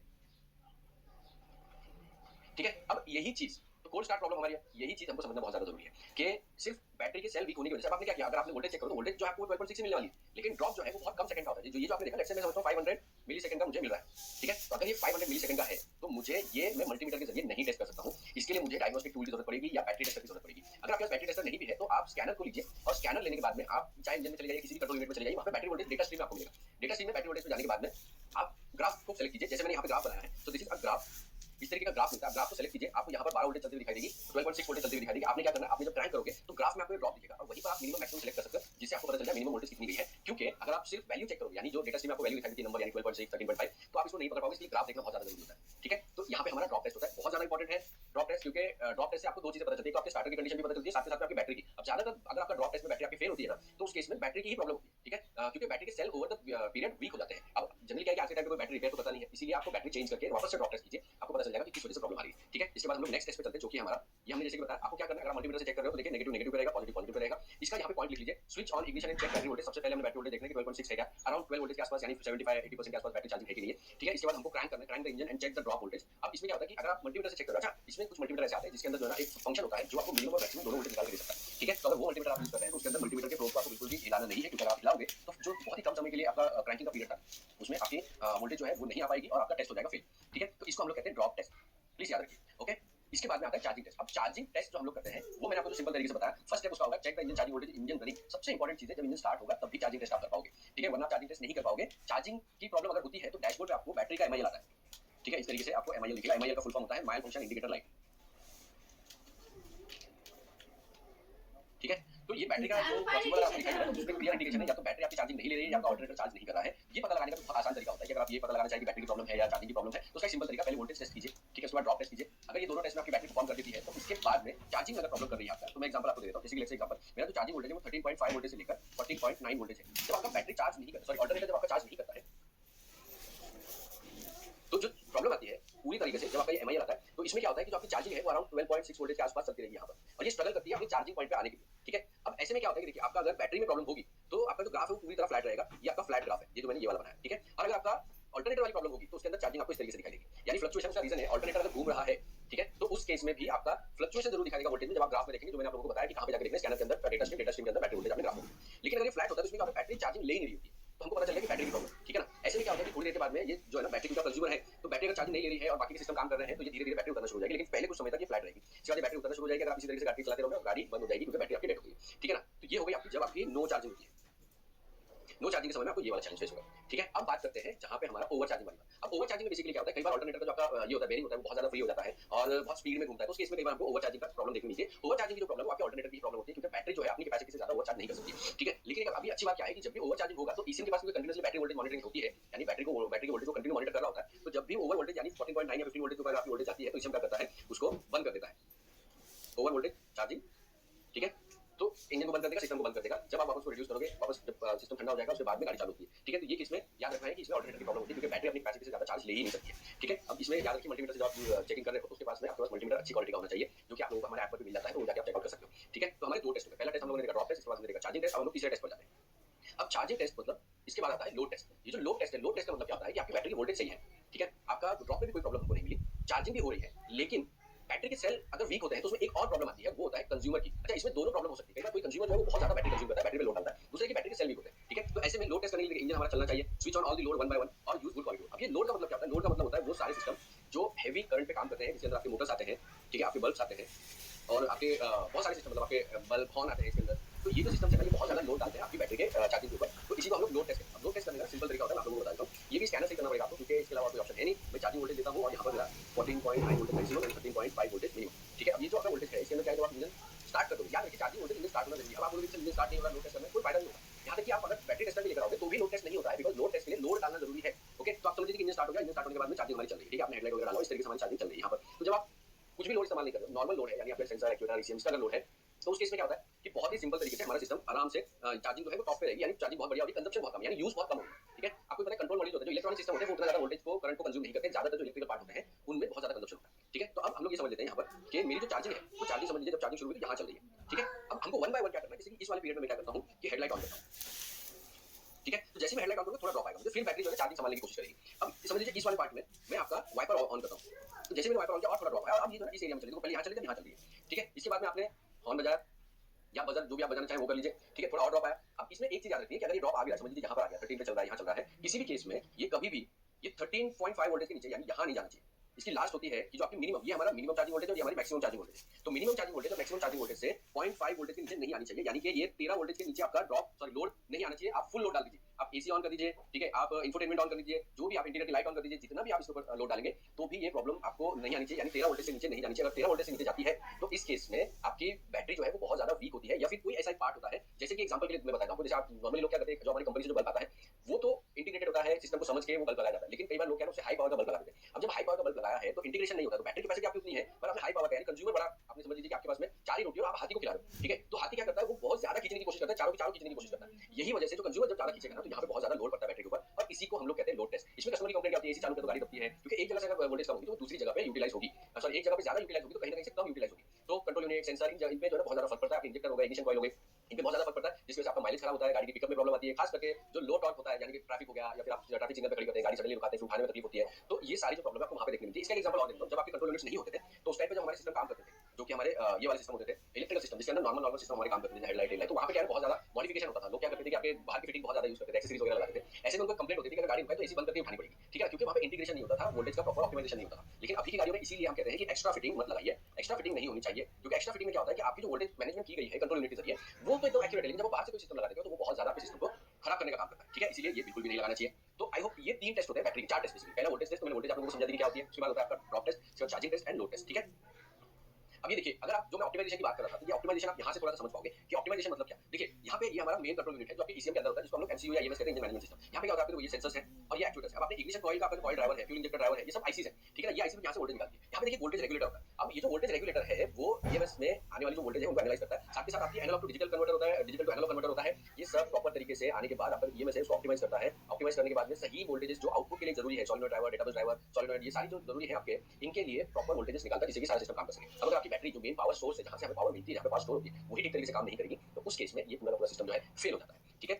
ठीक है? अब यही चीज तो कोल्ड स्टार्ट प्रॉब्लम हमारी है, यही चीज हमको समझना बहुत ज्यादा जरूरी है कि सिर्फ बैटरी के सेल वीक होने की वजह से अब आपने क्या किया, अगर आपने वोल्टेज चेक करो तो वोल्टेज जो है आपको 12.6 से मिलने वाली है, लेकिन ड्रॉप जो है वो बहुत कम सेकंड का होता है। जो ये जो आपने देखा, लेट्स से मैं समझता हूं 500 मिली सेकंड का मुझे मिल रहा है, ठीक है? तो अगर ये 500 मिली सेकंड का है तो मुझे ये मैं मल्टीमीटर के जरिए नहीं टेस्ट कर सकता हूं, इसके लिए मुझे डायग्नोस्टिक टूल की जरूरत पड़ेगी या बैटरी टेस्टर की जरूरत पड़ेगी। अगर आपके पास बैटरी टेस्टर नहीं भी है तो आप स्कैनर को लीजिए और स्कैनर लेने के बाद में आप चाहे इंजन में चले जाइए, किसी भी कंट्रोल यूनिट में चले जाइए, वहां पे बैटरी वोल्टेज डेटा स्ट्रीम में आपको मिलेगा। डेटा स्ट्रीम में बैटरी वोल्टेज पे जाने के बाद में आप ग्राफ को सेलेक्ट कीजिए, जैसे मैंने यहाँ पे ग्राफ बनाया है, तो दिस इज अ ग्राफ, इस तरीके का ग्राफ मिलता है। ग्राफ को सेलेक्ट कीजिए, आपको यहाँ पर 12 वोल्टेज चलती हुई दिखाई देगी, 12.6 वोल्टेज चलती हुई दिखाई देगी। आपने क्या करना है, आपने जब क्रैंक करोगे तो ग्राफ में आपको ड्रॉप दिखेगा और वहीं पर आप मिनिमम मैक्सिमम सेलेक्ट कर सकते हैं, जिससे आपको पता चल जाए मिनिमम वोल्टेज कितनी गई है। क्योंकि अगर आप सिर्फ वैल्यू चेक करोगे, यानी जो डेटा स्ट्रीम में आपको वैल्यू दिखाई देती है नंबर, यानी 12.6, 13.5, तो आप इसको नहीं पकड़ पाओगे, इसलिए ग्राफ देखना बहुत ज्यादा जरूरी होता है। ठीक है? तो यहाँ पे हमारा ड्रॉप टेस्ट होता है, बहुत ज्यादा इंपॉर्टेंट है ड्रॉप टेस्ट, क्योंकि ड्रॉप टेस्ट से आपको दो चीजें पता चलती है, तो आपके स्टार्टर की कंडीशन भी पता चलती है, साथ ही साथ आपकी बैटरी की। अब ज्यादातर अगर आपका ड्रॉप टेस्ट में बैटरी आपकी फेल होती है ना, तो उस केस में बैटरी की ही प्रॉब्लम होती है। ठीक है? क्योंकि बैटरी के cell over the period weak हो जाते हैं। अब जनरली क्या है कि आज के टाइम पे कोई बैटरी रिपेयर तो पता नहीं है, इसीलिए आपको बैटरी चेंज करके वापस से ड्रॉप टेस्ट कीजिए, आपको पता चल जाएगा कि किस वजह से प्रॉब्लम आ रही है। ठीक है? इसके बाद हम लोग नेक्स्ट टेस्ट पे चलते हैं, जो कि हमारा ये हमने जैसे कि बताया, आपको क्या करना है, अगर मल्टीमीटर से चेक कर रहे हो तो देखिए नेगेटिव नेगेटिव पे रहेगा, पॉजिटिव पॉजिटिव पे रहेगा। इसका यहाँ पे पॉइंट लिख लीजिए, switch on ignition and check battery voltage. सबसे पहले हमने बैटरी वोल्टेज देखने की 12.6 है क्या, अराउंड 12 वोल्टेज के आसपास, यानी 75-80% के आसपास बैटरी चार्जिंग है कि नहीं है। ठीक है? इसके बाद हमको क्रैंक करना है, crank the engine and check the drop voltage. अब इसमें क्या होता है कि अगर आप मल्टीमीटर से चेक कर रहे हो, अच्छा इसमें कुछ मल्टीमीटर ऐसे आते हैं जिसके अंदर जो है ना एक फंक्शन होता है जो आपको मिनिमम और मैक्सिमम दोनों वोल्टेज निकाल के दे सकता है। ठीक है? तो अगर वो मल्टीमीटर आप यूज कर रहे हैं तो उसके अंदर मल्टीमीटर के प्रोब को आपको बिल्कुल भी हिलाना नहीं है, क्योंकि अगर आप हिलाओगे तो जो बहुत ही कम समय के लिए आपका क्रैंकिंग का पीरियड था उसमें आपकी वोल्टेज जो है वो नहीं आ पाएगी और आपका टेस्ट हो जाएगा फेल। ठीक है? तो इसको हम लोग कहते हैं ड्रॉप टेस्ट, प्लीज याद रखिए। ओके? इसके बाद में आता है चार्जिंग टेस्ट। अब चार्जिंग टेस्ट जो हम लोग करते हैं वो मैंने आपको जो सिंपल तरीके से बताया, फर्स्ट स्टेप उसका होगा check the engine charging voltage, engine running. सबसे इंपॉर्टेंट चीज है, जब इंजन स्टार्ट होगा तब भी चार्जिंग टेस्ट आप कर पाओगे। ठीक है? वरना चार्जिंग टेस्ट नहीं कर पाओगे। चार्जिंग की प्रॉब्लम अगर होती है तो डैशबोर्ड पे आपको बैटरी का एमआईएल आता है। ठीक है? इस तरीके से आपको एमआईएल दिखेगा। एमआईएल का फुल फॉर्म होता है माइल फंक्शन इंडिकेटर लाइट। ठीक है? तो ये बैटरी का जो सिंबल आपको दिखाई दे रहा है, तो उसमें क्लियर इंडिकेशन है, या तो बैटरी आपकी चार्जिंग नहीं ले रही है या आपका ऑल्टरनेटर चार्ज नहीं कर रहा है। ये पता लगाने का बहुत आसान तरीका होता है कि अगर आप ये पता लगाना चाहिए कि बैटरी की प्रॉब्लम है या चार्जिंग की प्रॉब्लम है, तो उसका सिंपल तरीका, पहले वोल्टेज टेस्ट कीजिए। ठीक है? उसके बाद ड्रॉप टेस्ट कीजिए। अगर ये दोनों टेस्ट में आपकी बैटरी परफॉर्म कर देती है तो इसके बाद में चार्जिंग अगर प्रॉब्लम कर रही है आपका, तो मैं एग्जांपल आपको दे देता हूं। जैसे कि लेट्स से एग्जांपल, मेरा जो चार्जिंग वोल्टेज है वो 13.5 वोल्टेज से लेकर 14.9 वोल्टेज है। जब आपका बैटरी चार्ज नहीं करता, सॉरी ऑल्टरनेटर जब आपका चार्ज नहीं करता है, तो जो प्रॉब्लम आती है पूरी तरीके से, जब आपका ये एमआईएल आता है, तो इसमें क्या होता है कि जो आपकी चार्जिंग है वो अराउंड 12.6 वोल्टेज के आसपास चलती रहेगी यहाँ पर, और ये स्ट्रगल करती है अपनी चार्जिंग पॉइंट पे आने के लिए। ठीक है? अब ऐसे में क्या होता है कि देखिए, आपका अगर बैटरी में प्रॉब्लम होगी तो आपका जो ग्राफ है वो पूरी तरह फ्लैट रहेगा। ये आपका फ्लैट ग्राफ है, ये जो मैंने ये वाला बनाया है। ठीक है? और अगर आपका ऑल्टरनेटर वाली प्रॉब्लम होगी तो उसके अंदर चार्जिंग आपको इस तरीके से दिखाई देगी, यानी फ्लक्चुएशन का रीजन है ऑल्टरनेटर अगर घूम रहा है। ठीक है? तो उस केस में भी आपका फ्लक्चुएशन जरूर दिखाई देगा वोल्टेज में, जब आप ग्राफ में देखेंगे, जो मैंने आप लोगों को बताया कि कहां पे जाकर देखना है, स्कैनर के अंदर डेटा स्ट्रीम के अंदर बैटरी वोल्टेज आपने ग्राफ होगी। लेकिन अगर ये फ्लैट होता है तो इसमें बैटरी चार्जिंग ले ही नहीं रही होती, तो हमको पता चल गया कि बैटरी की प्रॉब्लम। ठीक है ना? ऐसे में क्या होता है कि थोड़ी देर के बाद में ये जो है ना बैटरी का कंज्यूमर है, तो बैटरी अगर चार्जिंग नहीं ले रही है और बाकी के सिस्टम काम कर रहे हैं तो ये धीरे धीरे बैटरी उतरना शुरू हो जाएगी, लेकिन पहले कुछ समय तक ये फ्लैट रहेगी। इसके बाद बैटरी उतरना शुरू हो जाएगी। अगर आप इसी तरीके से गाड़ी चलाते रहोगे और गाड़ी बंद हो जाएगी क्योंकि बैटरी आपकी डेड हो गई। ठीक है ना? तो ये हो गई आपकी जब आपकी नो चार्जिंग होती है। नो चार्जिंग के समय में आपको ये वाला चैलेंज फेस होगा। ठीक है? अब बात करते हैं जहां पे हमारा ओवर चार्जिंग वाली बात। अब ओवर चार्जिंग में बेसिकली क्या होता है, कई बार ऑल्टरनेटर का जो आपका ये होता है, बेरिंग होता है, वो बहुत ज्यादा फ्री हो जाता है और बहुत स्पीड में घूमता है, तो उस केस में कई बार आपको ओवर चार्जिंग का प्रॉब्लम देखने मिलती है। ओवर चार्जिंग की जो प्रॉब्लम है आपके ऑल्टरनेटर की प्रॉब्लम होती है, क्योंकि बैटरी जो है अपनी कैपेसिटी से ज्यादा ओवर चार्ज नहीं कर सकती। ठीक है? लेकिन अभी अच्छी बात क्या है कि जब भी ओवर चार्जिंग होगा तो ईसीएम के पास कंटीन्यूअसली बैटरी वोल्टेज मॉनिटरिंग होती है, यानी बैटरी के वोल्टेज को कंटिन्यू मॉनिटर कर रहा होता है। तो जब भी ओवर वोल्टेज यानी 14.9 या 15 वोल्टेज के ऊपर आपकी वोल्टेज आती है तो ईसीएम क्या करता है, उसको बंद कर देता है, ओवर वोल्टेज चार्जिंग। ठीक है? तो इंजन को बंद कर देगा, सिस्टम को बंद कर देगा। जब आप वापस को रिड्यूस करोगे, वापस जब सिस्टम ठंडा हो जाएगा उसके बाद में गाड़ी चालू होती है। ठीक है? तो ये किसमें याद रखना है कि इसमें ऑल्टरनेटर की प्रॉब्लम होती है, क्योंकि बैटरी अपनी कैपेसिटी से ज्यादा चार्ज ले ही नहीं सकती है। ठीक है? अब इसमें याद रखिए, मल्टीमीटर से जब आप चेकिंग कर रहे हो तो उसके पास में आपके पास मल्टीमीटर अच्छी क्वालिटी का होना चाहिए, जो कि आप लोगों को हमारे ऐप पर भी मिल जाता है, तो वो जाके आप चेकआउट कर सकते हो। ठीक है? तो हमारे दो टेस्ट हो गए। पहला टेस्ट हम लोगों ने देखा ड्रॉप टेस्ट, इसके बाद हमने देखा चार्जिंग टेस्ट, अब हम लोग तीसरे टेस्ट पर जाते हैं। अब चार्जिंग टेस्ट मतलब इसके बाद आता है लोड टेस्ट। ये जो लोड टेस्ट है, लोड टेस्ट का मतलब क्या होता है कि आपकी बैटरी की वोल्टेज सही है। ठीक है? आपका ड्रॉप में भी कोई प्रॉब्लम हमको नहीं मिली, चार्जिंग भी हो रही है, लेकिन बैटरी के सेल अगर वीक होते हैं तो उसमें एक और प्रॉब्लम आती है, वो होता है कंज्यूमर की। अच्छा, इसमें दोनों प्रॉब्लम हो सकती है। कई बार कोई कंज्यूमर जो है वो बहुत ज्यादा बैटरी कंज्यूम करता है, बैटरी पे लोड डालता है, दूसरे की बैटरी के सेल वीक होते हैं। ठीक है? तो ऐसे में लोड टेस्ट करने के लिए इंजन हमारा चलना चाहिए, switch on all the load one by one और यूज गुड कॉरिडोर। अब ये लोड का मतलब क्या होता है? लोड का मतलब होता है वो सारे सिस्टम जो हैवी करंट पे काम करते हैं, जिसके अंदर आपके मोटर्स आते हैं, ठीक है, आपके बल्ब्स आते हैं और आपके बहुत सारे सिस्टम, मतलब आपके बल्ब हॉर्न आते हैं इसके अंदर। तो ये जो सिस्टम है ये बहुत ज्यादा लोड डालते हैं आपकी बैटरी के चार्जिंग के ऊपर। तो इसी को हम लोग लोड टेस्ट करते हैं। अब लोड टेस्ट करने का सिंपल तरीका होता है, मैं आप लोगों को बताता हूँ। ये भी स्कैनर से करना पड़ेगा आपको, क्योंकि इसके अलावा कोई ऑप्शन है नहीं। मैं चार्जिंग वोल्टेज देता हूँ और यहाँ पर मेरा 14.9 voltage maximum and 13.5 voltage minimum. ठीक है? अब ये जो आपका वोल्टेज है इसके अंदर क्या है, जब आप इंजन स्टार्ट कर दो, याद रखिए चार्जिंग वोल्टेज इंजन स्टार्ट होना चाहिए। अब आप कुछ भी लोड इस्तेमाल नहीं कर रहे हो, नॉर्मल लोड है, यानी आपका सेंसर एक्चुएटर ईसीएम इसका अगर लोड है, तो उस केस में क्या होता है कि बहुत ही सिंपल तरीके से हमारा सिस्टम आराम से चार्जिंग जो है वो टॉप पे रहेगी, यानी चार्जिंग बहुत बढ़िया होगी, कंजप्शन बहुत कम, यानी यूज बहुत कम होगी। ठीक है, आपको पता है कंट्रोल मॉड्यूल होता है, जो इलेक्ट्रॉनिक सिस्टम होते हैं वो उतना ज्यादा वोल्टेज को करंट को कंज्यूम नहीं करते, ज्यादातर जो इलेक्ट्रिकल पार्ट होते हैं उनमें बहुत ज्यादा कंजप्शन होता है। ठीक है, तो अब हम लोग ये समझ लेते हैं यहाँ पर कि मेरी जो चार्जिंग है वो चार्जिंग समझ लीजिए जब चार्जिंग शुरू हुई तो यहाँ चल रही है। ठीक है, अब हमको वन बाय वन क्या करना है, जैसे कि इस वाले पीरियड में मैं क्या करता हूँ कि हेडलाइट ऑन करता हूँ। ठीक है, तो जैसे मैं हेडलाइट ऑन करूंगा थोड़ा ड्रॉप आएगा, मुझे फिर बैटरी जो है चार्जिंग संभालने की कोशिश करेगी। अब समझ लीजिए इस वाले पार्ट में मैं आपका वाइपर ऑन करता हूँ, तो जैसे मैंने वाइपर ऑन किया और थोड़ा ड्रॉप आया, अब ये जो है इस एरिया में चली, पहले यहाँ चली, यहाँ चल रही है। ठीक है, इसके बाद में आपने हॉर्न बजाया या बजर जो भी आप बजाना चाहें वो कर लीजिए। ठीक है, थोड़ा और ड्रॉप आया। अब इसमें एक चीज याद रखिए कि अगर ये ड्रॉप आ गया, समझ लीजिए यहाँ पर आ गया, 13 पे चल रहा है, यहाँ चल रहा है, किसी भी केस में ये कभी भी ये 13.5 वोल्टेज के नीचे यानी यहाँ नहीं जाना चाहिए। इसकी लास्ट होती है कि जो आपकी मिनिमम, ये हमारा मिनिमम चार्जिंग वोल्टेज और ये हमारी मैक्सिमम चार्जिंग वोल्टेज, तो मिनिमम चार्जिंग वोल्टेज और मैक्सिमम चार्जिंग वोल्टेज से 0.5 वोल्टेज के नीचे नहीं आनी चाहिए, यानी कि ये 13 वोल्टेज के नीचे आपका ड्रॉप लोड नहीं आना चाहिए। आप फुल लोड डाल दीजिए, आप एसी ऑन कर दीजिए, ठीक है, आप इंफोटेनमेंट ऑन कर दीजिए, जो भी आप इंटीरियर की लाइट ऑन कर दीजिए, जितना भी आप इसके ऊपर लोड डालेंगे तो भी ये प्रॉब्लम आपको नहीं आनी चाहिए, यानी 13 वोल्टेज से नीचे नहीं जानी चाहिए। अगर 13 वोल्टेज से नीचे जाती है तो इस केस में आपकी बैटरी जो है वो बहुत ज्यादा वीक होती है, या फिर कोई ऐसा पार्ट होता है, जैसे कि एग्जांपल के लिए मैं बताता हूँ, जैसे आप नॉर्मली लोग क्या करते हैं, जो हमारी कंपनी से जो बल्ब आता है वो तो इंटीग्रेटेड होता है, सिस्टम को समझ के वो बल्ब लगाया जाता है, लेकिन कई बार लोग क्या है हाई पावर का बल्ब लगा देते हैं। अब जब हाई पावर का बल्ब लगाया है तो इंटीग्रेशन नहीं होता, तो बैटरी कैपेसिटी आपकी उतनी है पर आपने हाई पावर का है, कंज्यूमर बड़ा, आपने समझ लीजिए कि आपके पास में 4 ही रोटी और आप हाथी को खिला रहे हो। ठीक है, तो हाथी क्या करता है, वो बहुत ज्यादा खींचने की कोशिश करता है, चारों की चारों खींचने की कोशिश करता है। यही वजह से जो कंज्यूमर जब ज्यादा खींचेगा ना तो यहाँ पे बहुत ज्यादा लोड पड़ता है बैटरी के ऊपर, और इसी को हम लोग कहते हैं लोड टेस्ट। इसमें कस्टमर की कंप्लेंट आती है एसी चालू कर तो गाड़ी दबती है, क्योंकि एक जगह से अगर वोल्टेज कम होगी तो दूसरी जगह पे यूटिलाइज होगी, सॉरी एक जगह पे ज्यादा यूटिलाइज होगी तो कहीं ना कहीं से कम यूटिलाइज होगी। तो कंट्रोल यूनिट, सेंसर, इनमें जो है बहुत ज्यादा फर्क पड़ता है। इंजेक्टर हो गए, इग्निशन कॉइल हो गए, इनमें बहुत ज्यादा फर्क पड़ता है, जिसकी वजह से आपका माइलेज खराब होता है, गाड़ी की पिकअप में प्रॉब्लम आती है, खास करके जो लो टॉर्क होता है, यानी कि ट्रैफिक हो गया या फिर आप ट्रैफिक सिग्नल पे खड़ी करते हैं, गाड़ी सडनली रुकाते हैं, उठाने में तकलीफ होती है, तो ये सारी जो प्रॉब्लम है आपको वहां पे देखने मिलती है। इसका एग्जांपल और देता हूं, जब आपके कंट्रोल यूनिट्स नहीं होते थे तो उस टाइम पे जब हमारे सिस्टम काम करते थे, जो कि हमारे ये वाले सिस्टम होते थे इलेक्ट्रिकल सिस्टम, जिसके अंदर नॉर्मल सिस्टम हमारे काम करते थे, हेडलाइट हेडलाइट, तो वहां पे क्या है बहुत ज्यादा मॉडिफिकेशन होता था। लोग क्या करते थे कि आपके बाहर की फिटिंग बहुत ज्यादा यूज करते थे, एक्सेसरीज वगैरह लगाते थे, ऐसे में उनको कंप्लेंट होती थी कि अगर गाड़ी रुकाए तो एसी बंद करके उठानी पड़ेगी। ठीक है, क्योंकि वहां पे इंटीग्रेशन नहीं होता था, वोल्टेज का प्रॉपर ऑप्टिमाइजेशन नहीं होता था। लेकिन अभी की गाड़ियों में इसीलिए हम कहते हैं कि एक्स्ट्रा फिटिंग मत लगाइए, एक्स्ट्रा फिटिंग नहीं होनी चाहिए, क्योंकि एक्स्ट्रा फिटिंग में क्या होता है कि आपकी जो वोल्टेज मैनेजमेंट की गई है कंट्रोल यूनिट के जरिए वो तो एकदम एक्यूरेट है, लेकिन जब वो बाहर से कोई सिस्टम लगा देते हो तो वो बहुत ज्यादा आपके सिस्टम को खराब करने का काम करता है। ठीक है, इसीलिए ये बिल्कुल भी नहीं लगाना चाहिए। तो आई होप ये 3 टेस्ट होते हैं बैटरी के, 4 टेस्ट बेसिकली। पहला वोल्टेज टेस्ट, तो मैंने वोल्टेज आप लोगों को समझा दी क्या होती है, उसके बाद होता है आपका ड्रॉप टेस्ट, उसके बाद charging test and load test. ठीक है, अब ये देखिए, अगर आप जो मैं ऑप्टिमाइजेशन की बात कर रहा था, तो ये ऑप्टिमाइजेशन आप यहाँ से थोड़ा सा समझ पाओगे कि ऑप्टिमाइजेशन मतलब क्या। देखिए यहाँ पे ये हमारा मेन कंट्रोल यूनिट है जो आपके ईसीएम के अंदर होता है, जिसको हम लोग एमसीयू या ईएमएस कहते हैं, इंजन मैनेजमेंट सिस्टम। यहाँ पे क्या होता है, आपके ये सेंसर्स हैं और ये एक्चुएटर्स है। अब आपने इग्निशन कॉइल का आपका जो कॉइल ड्राइवर है, फ्यूल इंजेक्टर ड्राइवर है, ये सब आईसीज है। ठीक है ना, ये आईसी यहाँ से वोल्टेज निकालती है। यहाँ पे देखिए वोल्टेज रेगुलेटर होता है। अब ये जो वोल्टेज रेगुलेटर है वो ईएमएस में आने वाली जो वोल्टेज है उनको एनालाइज करता है, साथ ही साथ आपकी एनालॉग टू डिजिटल कन्वर्टर होता है, डिजिटल टू एनालॉग कन्वर्टर होता है। ये सब प्रॉपर तरीके से आने के बाद आपका ईएमएस है उसको ऑप्टिमाइज करता है। ऑप्टिमाइज करने के बाद में सही वोल्टेजेस जो आउटपुट के लिए जरूरी है, solenoid driver, database driver, solenoid, ये सारी जो जरूरी है आपके, इनके लिए प्रॉपर वोल्टेजेस निकालता है जिससे कि सारा सिस्टम काम कर सके। अब अगर आपकी बैटरी जो मेन पावर सोर्स है, जहां से हमें पावर मिलती है, जहां पे पावर स्टोर होती है, वही ठीक तरीके से काम नहीं करेगी तो उस केस में ये पूरा का पूरा सिस्टम जो है फेल हो जाता है। ठीक है,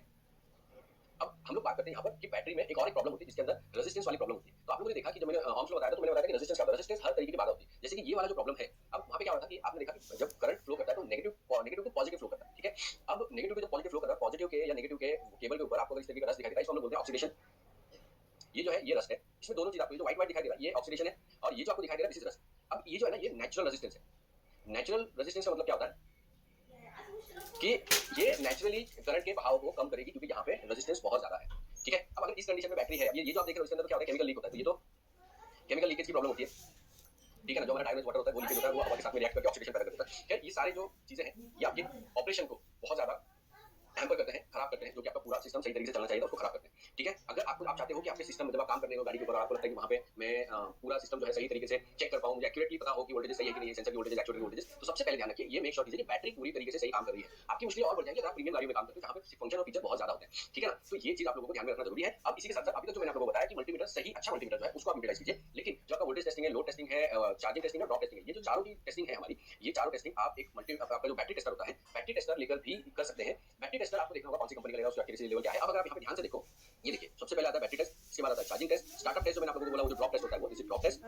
अब हम लोग बात करते हैं यहाँ पर कि बैटरी में एक और एक प्रॉब्लम होती है जिसके अंदर रेजिस्टेंस वाली प्रॉब्लम होती है। तो आप लोगों ने देखा कि जब मैंने ओम्स लॉ बताया तो मैंने बताया कि रेजिस्टेंस क्या होता है, रेजिस्टेंस हर तरीके की बाधा होती है। जैसे कि ये वाला जो प्रॉब्लम है, अब वहाँ पे क्या होता है कि आपने देखा कि जब करंट फ्लो करता है तो नेगेटिव टू पॉजिटिव फ्लो करता है। ठीक है, अब नेगेटिव टू पॉजिटिव फ्लो कर रहा है, पॉजिटिव के या नेगेटिव के केबल के ऊपर आपको अगर इस तरीके का रस्ट दिखाई देता है, इसको हम लोग बोलते हैं ऑक्सीडेशन। ये जो है ये रस्ट है, इसमें दोनों चीज आपको जो व्हाइट दिखाई दे रहा है ये ऑक्सीडेशन है, और ये जो आपको दिखाई दे रहा है दिस इज रस्ट। अब ये जो है ना ये नेचुरल रेजिस्टेंस है। नेचुरल रेजिस्टेंस का मतलब क्या होता है कि ये नेचुरली करंट के बहाव को कम करेगी, क्योंकि यहाँ पे रेजिस्टेंस बहुत ज्यादा है। ठीक है, अब अगर इस कंडीशन में बैटरी है, अब ये जो आप देख रहे हो इसके अंदर तो क्या होता है, केमिकल लीक होता है, तो ये तो केमिकल लीकेज की प्रॉब्लम होती है। ठीक है ना, जो हमारा डायमेज वाटर होता है वो लीकेज होता है, वो हवा के साथ में रिएक्ट करके ऑक्सीडेशन पैदा कर देता है। खैर ये सारी जो चीजें हैं ये आपके ऑपरेशन को बहुत ज्यादा हैम्पर करते हैं, खराब करते हैं, जो कि आपका पूरा सिस्टम सही तरीके से चलना चाहिए उसको खराब करते हैं। ठीक है, अगर आप चाहते हो कि आपके सिस्टम में जब आप काम करने हो गाड़ी के ऊपर, आपको लगता है कि वहाँ पे मैं पूरा सिस्टम जो है सही तरीके से चेक कर पाऊँ, मुझे एक्यूरेटली पता हो कि वोल्टेज सही है कि नहीं है, सेंसर की वोल्टेज, एक्चुएटर की वोल्टेज, तो सबसे पहले ध्यान रखिए ये मेक श्योर कीजिए कि बैटरी पूरी तरीके से सही काम कर रही है। आपकी मुश्किलें और बढ़ जाएंगी अगर आप प्रीमियम गाड़ियों में काम करते हो जहाँ पे फंक्शन और फीचर बहुत ज्यादा होते हैं। ठीक है ना, तो ये चीज आप लोगों को ध्यान में रखना जरूरी है। अब इसी के साथ साथ अभी तक जो मैंने आपको बताया कि मल्टीमीटर सही अच्छा मल्टीमीटर जो है उसको आप यूटिलाइज कीजिए, लेकिन जो आपका वोल्टेज टेस्टिंग है, लोड टेस्टिंग है, चार्जिंग टेस्टिंग है, ड्रॉप टेस्टिंग है, ये जो चारों की टेस्टिंग है हमारी, ये चारों टेस्टिंग आप एक आपका जो बैटरी टेस्टर होता है, बैटरी टेस्टर लेकर भी कर सकते हैं। बैटरी टेस्टर आपको देखना होगा कौन सी कंपनी का लेगा, उसका एक्यूरेसी लेवल क्या है। अब अगर आप यहाँ पे ध्यान से देखो, ये देखिए सबसे पहले आता है बैटरी टेस्ट, इसके बाद आता है चार्जिंग टेस्ट, स्टार्टअप टेस्ट जो मैंने आप लोगों को बोला वो जो ड्रॉप टेस्ट होता है वो इसी ड्रॉप टेस्ट,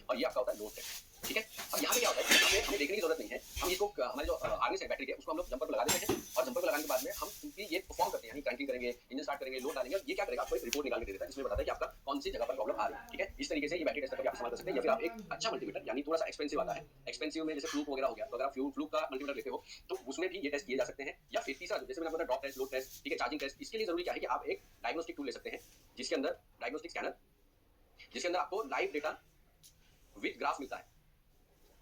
और ये आपका होता है लोड टेस्ट। ठीक है, अब यहाँ पे क्या होता है कि हमें देखने की जरूरत नहीं है, हम इसको हमारे जो हार्नेस है बैटरी के उसको हम लोग जंपर पर लगा देते हैं, और जंपर पर लगाने के बाद में हम इनकी ये परफॉर्म करते हैं, यानी क्रैंकिंग करेंगे, इंजन स्टार्ट करेंगे, लोड डालेंगे, ये क्या करेगा आपको एक रिपोर्ट निकाल के दे देता है, इसमें बताता है कि आपका कौन सी जगह पर प्रॉब्लम आ रही है। ठीक है, इस तरीके से ये बैटरी टेस्टर का आप इस्तेमाल कर सकते हैं, या फिर आप एक अच्छा मल्टीमीटर, यानी थोड़ा सा एक्सपेंसिव आता है, एक्सपेंसिव में जैसे फ्लूक वगैरह हो गया, तो अगर आप फ्लूक का मल्टीमीटर लेते हो तो उसमें भी ये टेस्ट किए जा सकते हैं। या फिर तीसरा जैसे मैंने बताया ड्रॉप टेस्ट, लोड टेस्ट, ठीक है, चार्जिंग टेस्ट, इसके लिए जरूरी क्या है कि आप एक डायग्नोस्टिक टूल ले सकते हैं, जिसके अंदर डायग्नोस्टिक स्कैनर, जिसके अंदर आपको लाइव डेटा विद ग्राफ मिलता है।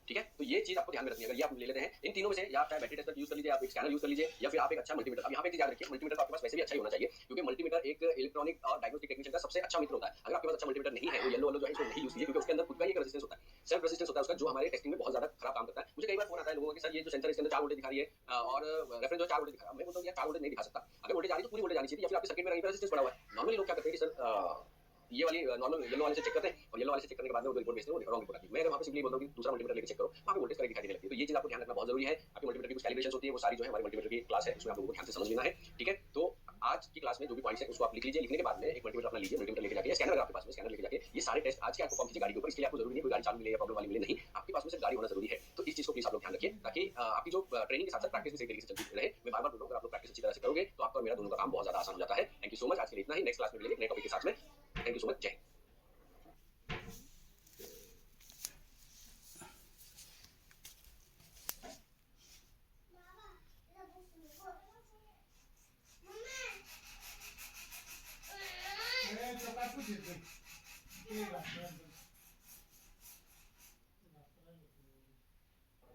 ठीक है, तो ये चीज आपको ध्यान में रखनी है। अगर ये आप ले लेते हैं इन तीनों में से, या आप चाहे बैटरी टेस्टर यूज कर लीजिए, आप एक स्कैनर यूज कर लीजिए, या फिर आप एक अच्छा मल्टीमीटर। अब यहाँ पे एक चीज याद रखिए, मल्टीमीटर तो आपके पास वैसे भी अच्छा ही होना चाहिए, क्योंकि मल्टीमीटर एक इलेक्ट्रॉनिक और डायग्नोस्टिक टेक्नीशियन का सबसे अच्छा मित्र होता है। अगर आपके पास अच्छा मल्टीमीटर नहीं है, वो येलो वाला जो है इसको नहीं यूज कीजिए, क्योंकि उसके अंदर खुद का ही एक रेजिस्टेंस होता है। सेल्फ रेजिस्टेंस होता है उसका, जो हमारे टेस्टिंग में बहुत ज्यादा खराब काम करता है। मुझे कई बार फोन आता है लोगों के, सर ये जो सेंसर इसके अंदर 4 वोल्टेज दिखा रही है और रेफरेंस जो 4 वोल्टेज दिखा रहा है। मैं बोलता हूँ यार 4 वोल्टेज नहीं दिखा सकता, अगर वोल्टेज आ रही है तो पूरी वोल्टेज आनी चाहिए, या फिर आपके सर्किट में कहीं पर रेजिस्टेंस पड़ा हुआ है। नॉर्मली लोग क्या करते हैं कि सर ये वाली नॉर्मल येलो वाले से चेक करते हैं, और येलो वाले से चेक करने के बाद में वो रिपोर्ट भेजते हैं, वो रॉन्ग रिपोर्ट आती है। मैं अगर वहां पे सिंपली बोलता हूं कि दूसरा मल्टीमीटर लेके चेक करो, वहां पे वोल्टेज करेक्ट दिखाई देने लगती है। तो ये चीज आपको ध्यान रखना बहुत जरूरी है। आपके मल्टीमीटर की कुछ कैलिब्रेशंस होती है, वो सारी जो है हमारी मल्टीमीटर की क्लास है, उसमें आप लोगों को ध्यान से समझ लेना है, ठीक है। तो आज की क्लास में जो भी पॉइंट्स है उसको आप लिख लीजिए, लिखने के बाद में एक मल्टीमीटर अपना लीजिए, मल्टीमीटर लेके जाके स्कैनर आपके पास में, स्कैनर लेके जाके ये सारे टेस्ट आज के आपको परफॉर्म कीजिए गाड़ी के ऊपर। इसके लिए आपको जरूरी नहीं कोई गाड़ी चालू मिले या प्रॉब्लम वाली मिले, नहीं, आपके पास में सिर्फ गाड़ी होना जरूरी है। तो इस चीज को प्लीज आप लोग ध्यान रखिए, ताकि आपकी जो ट्रेनिंग के साथ साथ प्रैक्टिस भी सही तरीके से चलती रहे। मैं बार बार बोल रहा हूं, अगर आप लोग प्रैक्टिस अच्छी तरह से करोगे तो आपका और मेरा दोनों का काम बहुत ज्यादा आसान हो जाता है। थैंक यू सो मच, आज के लिए इतना ही। नेक्स्ट क्लास में मिलेंगे नए टॉपिक के साथ में। थैंक यू सो मच, जय हिंद।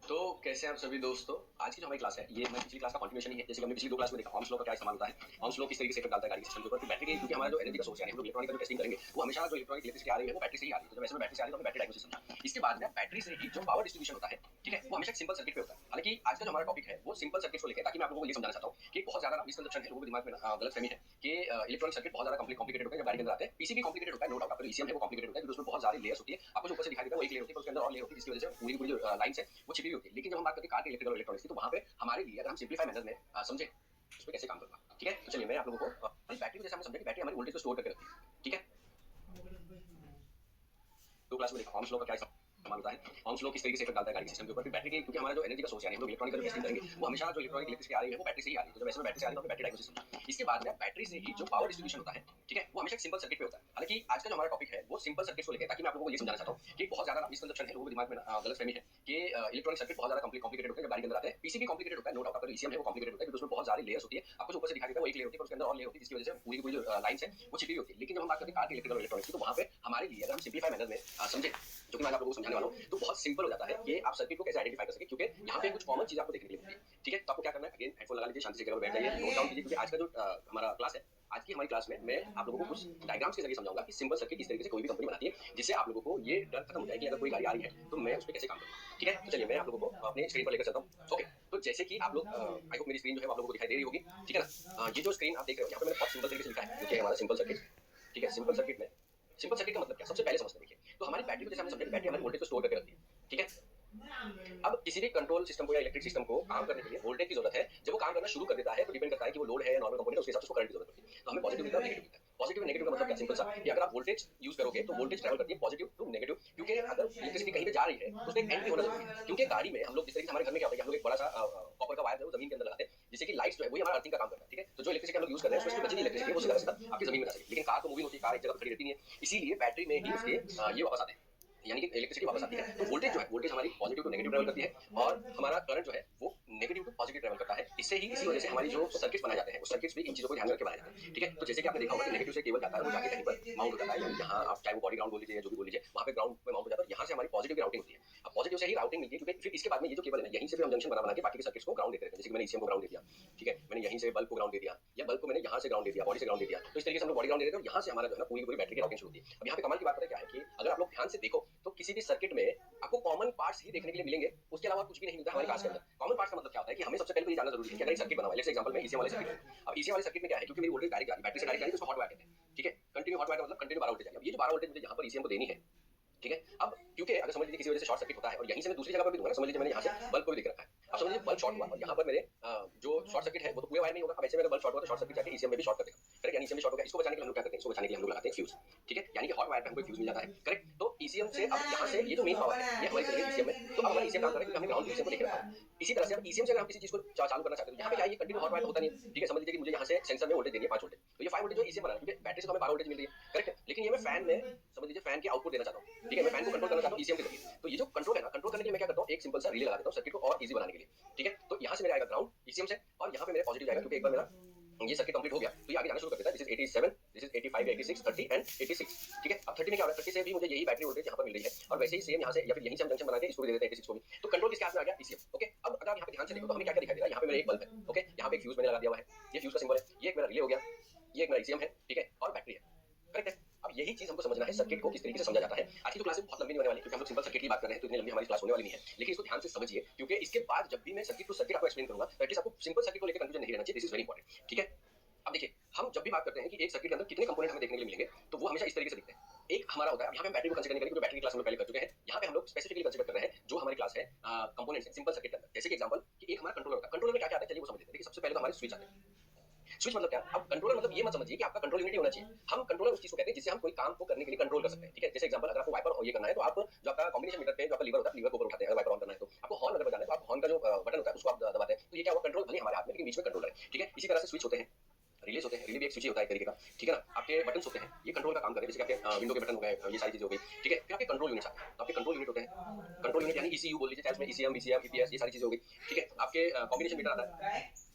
तो कैसे हैं आप सभी दोस्तों। आज की जो हमारी क्लास है ये हमारी पिछली क्लास का कंटिन्यूएशन ही है। जैसे कि हमने पिछली 2 क्लास में देखा ऑम्स लॉ का क्या इस्तेमाल होता है, ऑम्स लॉ किस तरीके से इफेक्ट डालता है गाड़ी के सिस्टम के ऊपर, फिर बैटरी के, क्योंकि हमारा जो एनर्जी का सोर्स है, हम लोग इलेक्ट्रॉनिक का जो टेस्टिंग करेंगे वो हमेशा जो इलेक्ट्रॉनिक इलेक्ट्रिसिटी आ रही है वो बैटरी से ही आ रही है। तो जब ऐसे में बैटरी से आ रही है तो हमें बैटरी डायग्नोसिस समझा। इसके बाद में बैटरी से ही जो पावर डिस्ट्रीब्यूशन होता है, ठीक है, वो हमेशा सिंपल सर्किट पे होता है। हालांकि आज का जो हमारा टॉपिक है वो सिंपल सर्किट को लेकर, ताकि मैं आप लोगों को ये समझाना चाहता हूं कि बहुत ज्यादा मिसकंसेप्शन है लोगों के दिमाग में, गलतफहमी है कि इलेक्ट्रॉनिक सर्किट बहुत ज्यादा कॉम्प्लिकेटेड होता है। जब गाड़ी के अंदर आते हैं पीसीबी कॉम्प्लिकेटेड होता है, नो डाउट। आपका ईसीएम है वो कॉम्प्लिकेटेड होता है, क्योंकि उसमें बहुत सारी लेयर्स होती है। आपको जो ऊपर से दिखाई देता है वो एक लेयर होती है, उसके अंदर और लेयर होती है, जिसकी वजह से पूरी पूरी जो लाइंस है वो छिपी हुई होती है। लेकिन जब हम बात करते हैं कार के इलेक्ट्रिकल और इलेक्ट्रॉनिक्स की, तो वहां पे हमारे लिए अगर हम सिंपलीफाई मेथड में समझे उसमें कैसे काम करना, ठीक है। तो चलिए मैं आप लोगों को बैटरी को जैसे हमने समझा कि बैटरी हमारी वोल्टेज को स्टोर करके रखती है, ठीक है। 2 क्लास में देखा ऑम्स लॉ का क्या इस्तेमाल होता है, ऑम्स लॉ किस तरीके से इफेक्ट डालता है गाड़ी के सिस्टम के ऊपर, फिर बैटरी के, क्योंकि हमारा जो एनर्जी का सोर्स है, हम लोग इलेक्ट्रॉनिक का जो टेस्टिंग करेंगे वो हमेशा जो इलेक्ट्रॉनिक इलेक्ट्रिसिटी आ रही है वो बैटरी से ही आ रही है। तो जब ऐसे में बैटरी से आ रही है तो हमें बैटरी डायग्नोसिस समझा। इसके बाद में बैटरी से ही जो पावर डिस्ट्रीब्यूशन होता है, ठीक है, वो हमेशा सिंपल सर्किट पे होता है। हालांकि आज का जो हमारा टॉपिक है वो सिंपल सर्किट को लेकर, ताकि मैं आप लोगों को ये समझाना चाहता हूं कि बहुत ज्यादा मिसकंसेप्शन है लोगों के दिमाग में, गलतफहमी है कि इलेक्ट्रॉनिक सर्किट बहुत ज्यादा कॉम्प्लिकेटेड होता है। जब गाड़ी के अंदर आते हैं पीसीबी कॉम्प्लिकेटेड होता है, नो डाउट। आपका ईसीएम है वो कॉम्प्लिकेटेड होता है, क्योंकि उसमें बहुत सारी लेयर्स होती है। आपको जो ऊपर से दिखाई देता है वो एक लेयर होती है, उसके अंदर और लेयर होती है, जिसकी वजह से पूरी पूरी जो लाइंस है वो छिपी हुई होती है। लेकिन जब हम बात करते हैं कार के इलेक्ट्रिकल और इलेक्ट्रॉनिक्स की, तो वहां पे हमारे लिए अगर हम सिंपलीफाई मेथड में समझे, जो कि मैं आप लोगों को समझाने वाला हूं, तो बहुत सिंपल हो जाता है कि आप सर्किट को कैसे आइडेंटिफाई कर सके, क्योंकि यहाँ पे कुछ कॉमन चीज आपको देखने के लिए मिलती है, ठीक है। तो आपको क्या करना है, अगेन हेडफोन लगा लीजिए, शांति से जगह पर बैठ जाइए, नोट डाउन कीजिए, क्योंकि आज का जो हमारा क्लास है, आज की हमारी क्लास में मैं आप लोगों को कुछ डायग्राम्स के जरिए समझाऊंगा कि सिंपल सर्किट इस तरीके से कोई भी कंपनी बनाती है, जिससे आप लोगों को ये डर खत्म हो जाए कि अगर कोई गाड़ी आ रही है तो मैं उस पर कैसे काम करूँ, ठीक है। तो चलिए मैं आप लोगों को अपने स्क्रीन पर लेकर चलता हूँ। ओके, तो जैसे कि आप लोग, आई होप मेरी स्क्रीन जो है आप लोगों को दिखाई दे रही होगी, ठीक है ना। ये जो स्क्रीन आप देख रहे हो यहाँ पे मैंने बहुत सिंपल तरीके से लिखा है, जो कि हमारा सिंपल सर्किट, ठीक है। सिंपल सर्किट में, सिंपल सर्किट का मतलब क्या, सबसे पहले समझते हैं। देखिए, तो हमारी बैटरी को जैसे हमने समझा, बैटरी हमारी वोल्टेज को स्टोर करके रखती है, ठीक है। अब किसी भी कंट्रोल सिस्टम को या इलेक्ट्रिक सिस्टम को काम करने के लिए वोल्टेज की जरूरत है। जब वो काम करना शुरू कर देता है तो डिपेंड करता है कि वो लोड है या नॉर्मल कंपोनेंट है, उसके हिसाब से उसको करंट की जरूरत होती है। तो हमें पॉजिटिव मिलता है, नेगेटिव मिलता है। पॉजिटिव नेगेटिव का मतलब क्या, सिंपल सा कि अगर आप वोल्टेज यूज करोगे तो वोल्टेज ट्रैवल करती है पॉजिटिव टू नेगेटिव, क्योंकि अगर इलेक्ट्रिसिटी कहीं पे जा रही है तो उसमें एक एंड भी होना जरूरी है। क्योंकि गाड़ी में हम लोग जिस तरीके से हमारे घर में क्या होता है कि हम लोग एक बड़ा सा कॉपर का वायर है वो जमीन के अंदर लगाते हैं, जिससे कि लाइट्स जो है वही हमारा अर्थिंग का काम करता है, ठीक है। तो जो इलेक्ट्रिसिटी हम लोग यूज कर रहे हैं उसमें बची इलेक्ट्रिसिटी वो सीधा सीधा आपकी जमीन में जा सके। लेकिन कार तो मूविंग होती है, कार एक जगह खड़ी रहती नहीं है, इसीलिए बैटरी में ही उसके ये वापस आते हैं, यानी कि इलेक्ट्रिसिटी वापस आती है। तो वोल्टेज जो है, वोल्टेज हमारी पॉजिटिव टू नेगेटिव ट्रैवल करती है और हमारा करंट जो है वो नेगेटिव टू पॉजिटिव ट्रैवल करता है। इससे ही, इसी वजह से हमारी जो सर्किट्स बनाए जाते हैं उस सर्किट्स भी इन चीजों को ध्यान में रख के बनाए जाते हैं, ठीक है। तो जैसे कि आपने देखा होगा कि नेगेटिव से केबल जाता है वो जाके कहीं पर माउंट हो जाता है, यानी यहाँ आप चाहे वो बॉडी ग्राउंड बोल लीजिए या जो भी बोल लीजिए, वहाँ पे ग्राउंड पे माउंट हो जाता है। यहाँ से हमारी पॉजिटिव की राउटिंग होती है। अब पॉजिटिव से ही राउटिंग मिलती है, क्योंकि फिर इसके बाद में ये जो केबल है यहीं से भी हम जंक्शन बना बना के बाकी के सर्किट्स को ग्राउंड देते हैं। जैसे कि मैंने ईसीएम को ग्राउंड दे दिया, ठीक है, मैंने यहीं से बल्ब को ग्राउंड दे दिया, या बल्ब को मैंने यहाँ से ग्राउंड दे दिया, बॉडी से ग्राउंड दे दिया। तो इस तरीके से हम लोग बॉडी ग्राउंड दे देते हैं और यहाँ से हमारा जो है ना पूरी पूरी बैटरी की राउटिंग शुरू होती है। अब यहाँ पे कमाल की बात पता है क्या है कि अगर आप लोग ध्यान से देखो तो किसी भी सर्किट में आपको कॉमन पार्ट्स ही देखने के लिए मिलेंगे, उसके अलावा कुछ भी नहीं मिलता हमारे क्लास के अंदर। कॉमन पार्ट्स का मतलब क्या होता है कि हमें सबसे पहले तो ये जानना जरूरी है कि अगर एक सर्किट बना हुआ है, जैसे एग्जांपल में ईसीएम वाले सर्किट है। अब ईसीएम वाले सर्किट में क्या है, क्योंकि मेरी वोल्टेज डायरेक्ट आ रही है बैटरी से डायरेक्ट आ रही है, तो उसको हॉट वायर कहते हैं, ठीक है। कंटिन्यू हॉट वायर का मतलब कंटिन्यू 12 वोल्टेज आ रही है। अब ये जो 12 वोल्टेज मुझे यहाँ पर ईसीएम को देनी है, ठीक है। अब क्योंकि अगर समझ लीजिए किसी वजह से शॉर्ट सर्किट होता है और यहीं से मैं दूसरी जगह पर भी दूंगा, समझ लीजिए मैंने यहाँ से बल्ब को भी देख रखा है। अब समझ लीजिए बल्ब शॉर्ट हुआ और यहाँ पर मेरे जो शॉर्ट सर्किट है वो तो पूरे वायर नहीं होगा। अब ऐसे मेरा बल्ब शॉर्ट हुआ तो शॉर्ट सर्किट जाके ईसीएम में भी शॉर्ट कर देगा, करेक्ट। यानी ईसीएम में शॉर्ट हो गया, इसको बचाने के लिए हम लोग क्या करते हैं, इसको बचाने के लिए हम लोग लगाते हैं फ्यूज, ठीक है। यानी कि हॉट वायर पे हमको फ्यूज मिल जाता है, करेक्ट। तो ईसीएम से अब यहाँ से ये जो मेन पावर है ये हमारी चली गई ईसीएम में, तो अब हमारा ईसीएम काम कर रहा है क्योंकि हमने ग्राउंड ईसीएम को देख रखा है। इसी तरह से अब ईसीएम से अगर हम किसी चीज को चालू करना चाहते हैं तो यहाँ पे क्या है, ये कंटिन्यू हॉट वायर होता नहीं है, ठीक है। समझ लीजिए कि मुझे यहाँ से सेंसर में वोल्टेज देनी है 5 वोल्टेज, तो ये 5 वोल्टेज जो ईसीएम बना है, क्योंकि बैटरी से तो हमें 12 वोल्टेज मिल रही है, करेक्ट। लेकिन ये मैं फैन में, समझ लीजिए फैन की आउटपुट देना चाहता हूँ, ठीक है। मैं फैन को कंट्रोल करना चाहता हूँ ईसीएम के जरिए। तो ये जो कंट्रोल है ना, कंट्रोल करने के लिए मैं क्या करता हूँ, एक सिंपल सा रिले लगा देता हूँ सर्किट को और इजी बनाने के लिए, ठीक है। तो यहाँ से मेरा आएगा ग्राउंड ईसीएम से और यहाँ पे मेरे पॉजिटिव जाएगा, क्योंकि एक बार मेरा ये सर्किट कंप्लीट हो गया तो ये आगे जाना शुरू कर देता है। This is 87, this is 85, 86, 30 and 86, ठीक है। अब 30 में क्या हो रहा है, 30 से भी मुझे यही बैटरी वोल्टेज यहाँ पर मिल रही है और वैसे ही सेम यहाँ से या फिर यहीं से हम जंक्शन बना के इसको भी दे देते हैं 86 को भी। तो कंट्रोल किसके हाथ में आ गया, ईसीएम, ओके। अब अगर आप यहाँ पे ध्यान से देखो तो हमें क्या क्या दिखाई दे रहा है, यहाँ पे मेरा एक बल्ब है, ओके। यहाँ पे एक फ्यूज मैंने लगा दिया हुआ है, ये फ्यूज का सिंबल है, ये एक मेरा रिले हो गया, ये एक मेरा ईसीएम है, ठीक है, और बैटरी है, करेक्ट है। अब यही चीज हमको समझना है, सर्किट को किस तरीके से समझा जाता है। आज की तो क्लास बहुत लंबी नहीं होने वाली, क्योंकि हम लोग सिंपल सर्किट की बात कर रहे हैं, तो इतनी लंबी हमारी क्लास होने वाली नहीं है। लेकिन इसको ध्यान से समझिए, क्योंकि इसके बाद जब भी मैं सर्किट टू सर्किट आपको एक्सप्लेन करूंगा, तो एटलीस्ट आपको सिंपल सर्किट को लेकर कंफ्यूजन नहीं रहना चाहिए। दिस इज वेरी इंपॉर्टेंट, ठीक है। अब देखिए, हम जब भी बात करते हैं कि एक सर्किट के अंदर कितने कंपोनेंट हमें देखने के लिए मिलेंगे, तो वो हमेशा इस तरीके से दिखते हैं। एक हमारा होता है, यहाँ पे हम बैटरी को कंसीडर नहीं करेंगे, क्योंकि बैटरी की क्लास हम लोग पहले कर चुके हैं। यहाँ पे हम लोग स्पेसिफिकली कंसीडर कर रहे हैं जो हमारी क्लास है कंपोनेंट्स है सिंपल सर्किट के अंदर। जैसे कि एग्जांपल कि एक हमारा कंट्रोलर होता है। कंट्रोलर में क्या क्या आता है चलिए वो समझ लेते हैं। देखिए, सबसे पहले तो हमारे स्विच आते हैं। स्विच मतलब क्या? अब कंट्रोलर मतलब ये मत समझिए कि आपका कंट्रोल यूनिट होना चाहिए। हम कंट्रोलर उस चीज को कहते हैं जिससे हम कोई काम को करने के लिए कंट्रोल कर सकते हैं, ठीक है। जैसे एग्जांपल, अगर आपको वाइपर ये करना है, तो आप जो आपका कॉम्बिनेशन मीटर पे जो आपका लीवर होता है, लीवर को ऊपर उठाते हैं। अगर वाइपर ऑन करना है, तो आपको हॉर्न अगर बजाना है, तो आप हॉर्न का जो बटन होता है उसको आप दबाते हैं। तो ये क्या हुआ? कंट्रोल भले हमारे हाथ में, लेकिन बीच में कंट्रोलर है, ठीक है। इसी तरह से स्विच होते हैं, रिलेज होते हैं। रिले भी एक स्विच ही होता है एक तरीके का, ठीक है ना। आपके बटन्स होते हैं, ये कंट्रोल का काम करते हैं। जैसे कि आपके विंडो के बटन हो गए, ये सारी चीजें हो गई, ठीक है। फिर आपके कंट्रोल यूनिट्स आते हैं। तो आपके कंट्रोल यूनिट होते हैं, कंट्रोल यूनिट यानी ईसीयू बोल लीजिए, चाहे उसमें ईसीएम, ईसीएम, ईपीएस, ये सारी चीजें हो गई, ठीक है। आपके कॉम्बिनेशन मीटर आता है।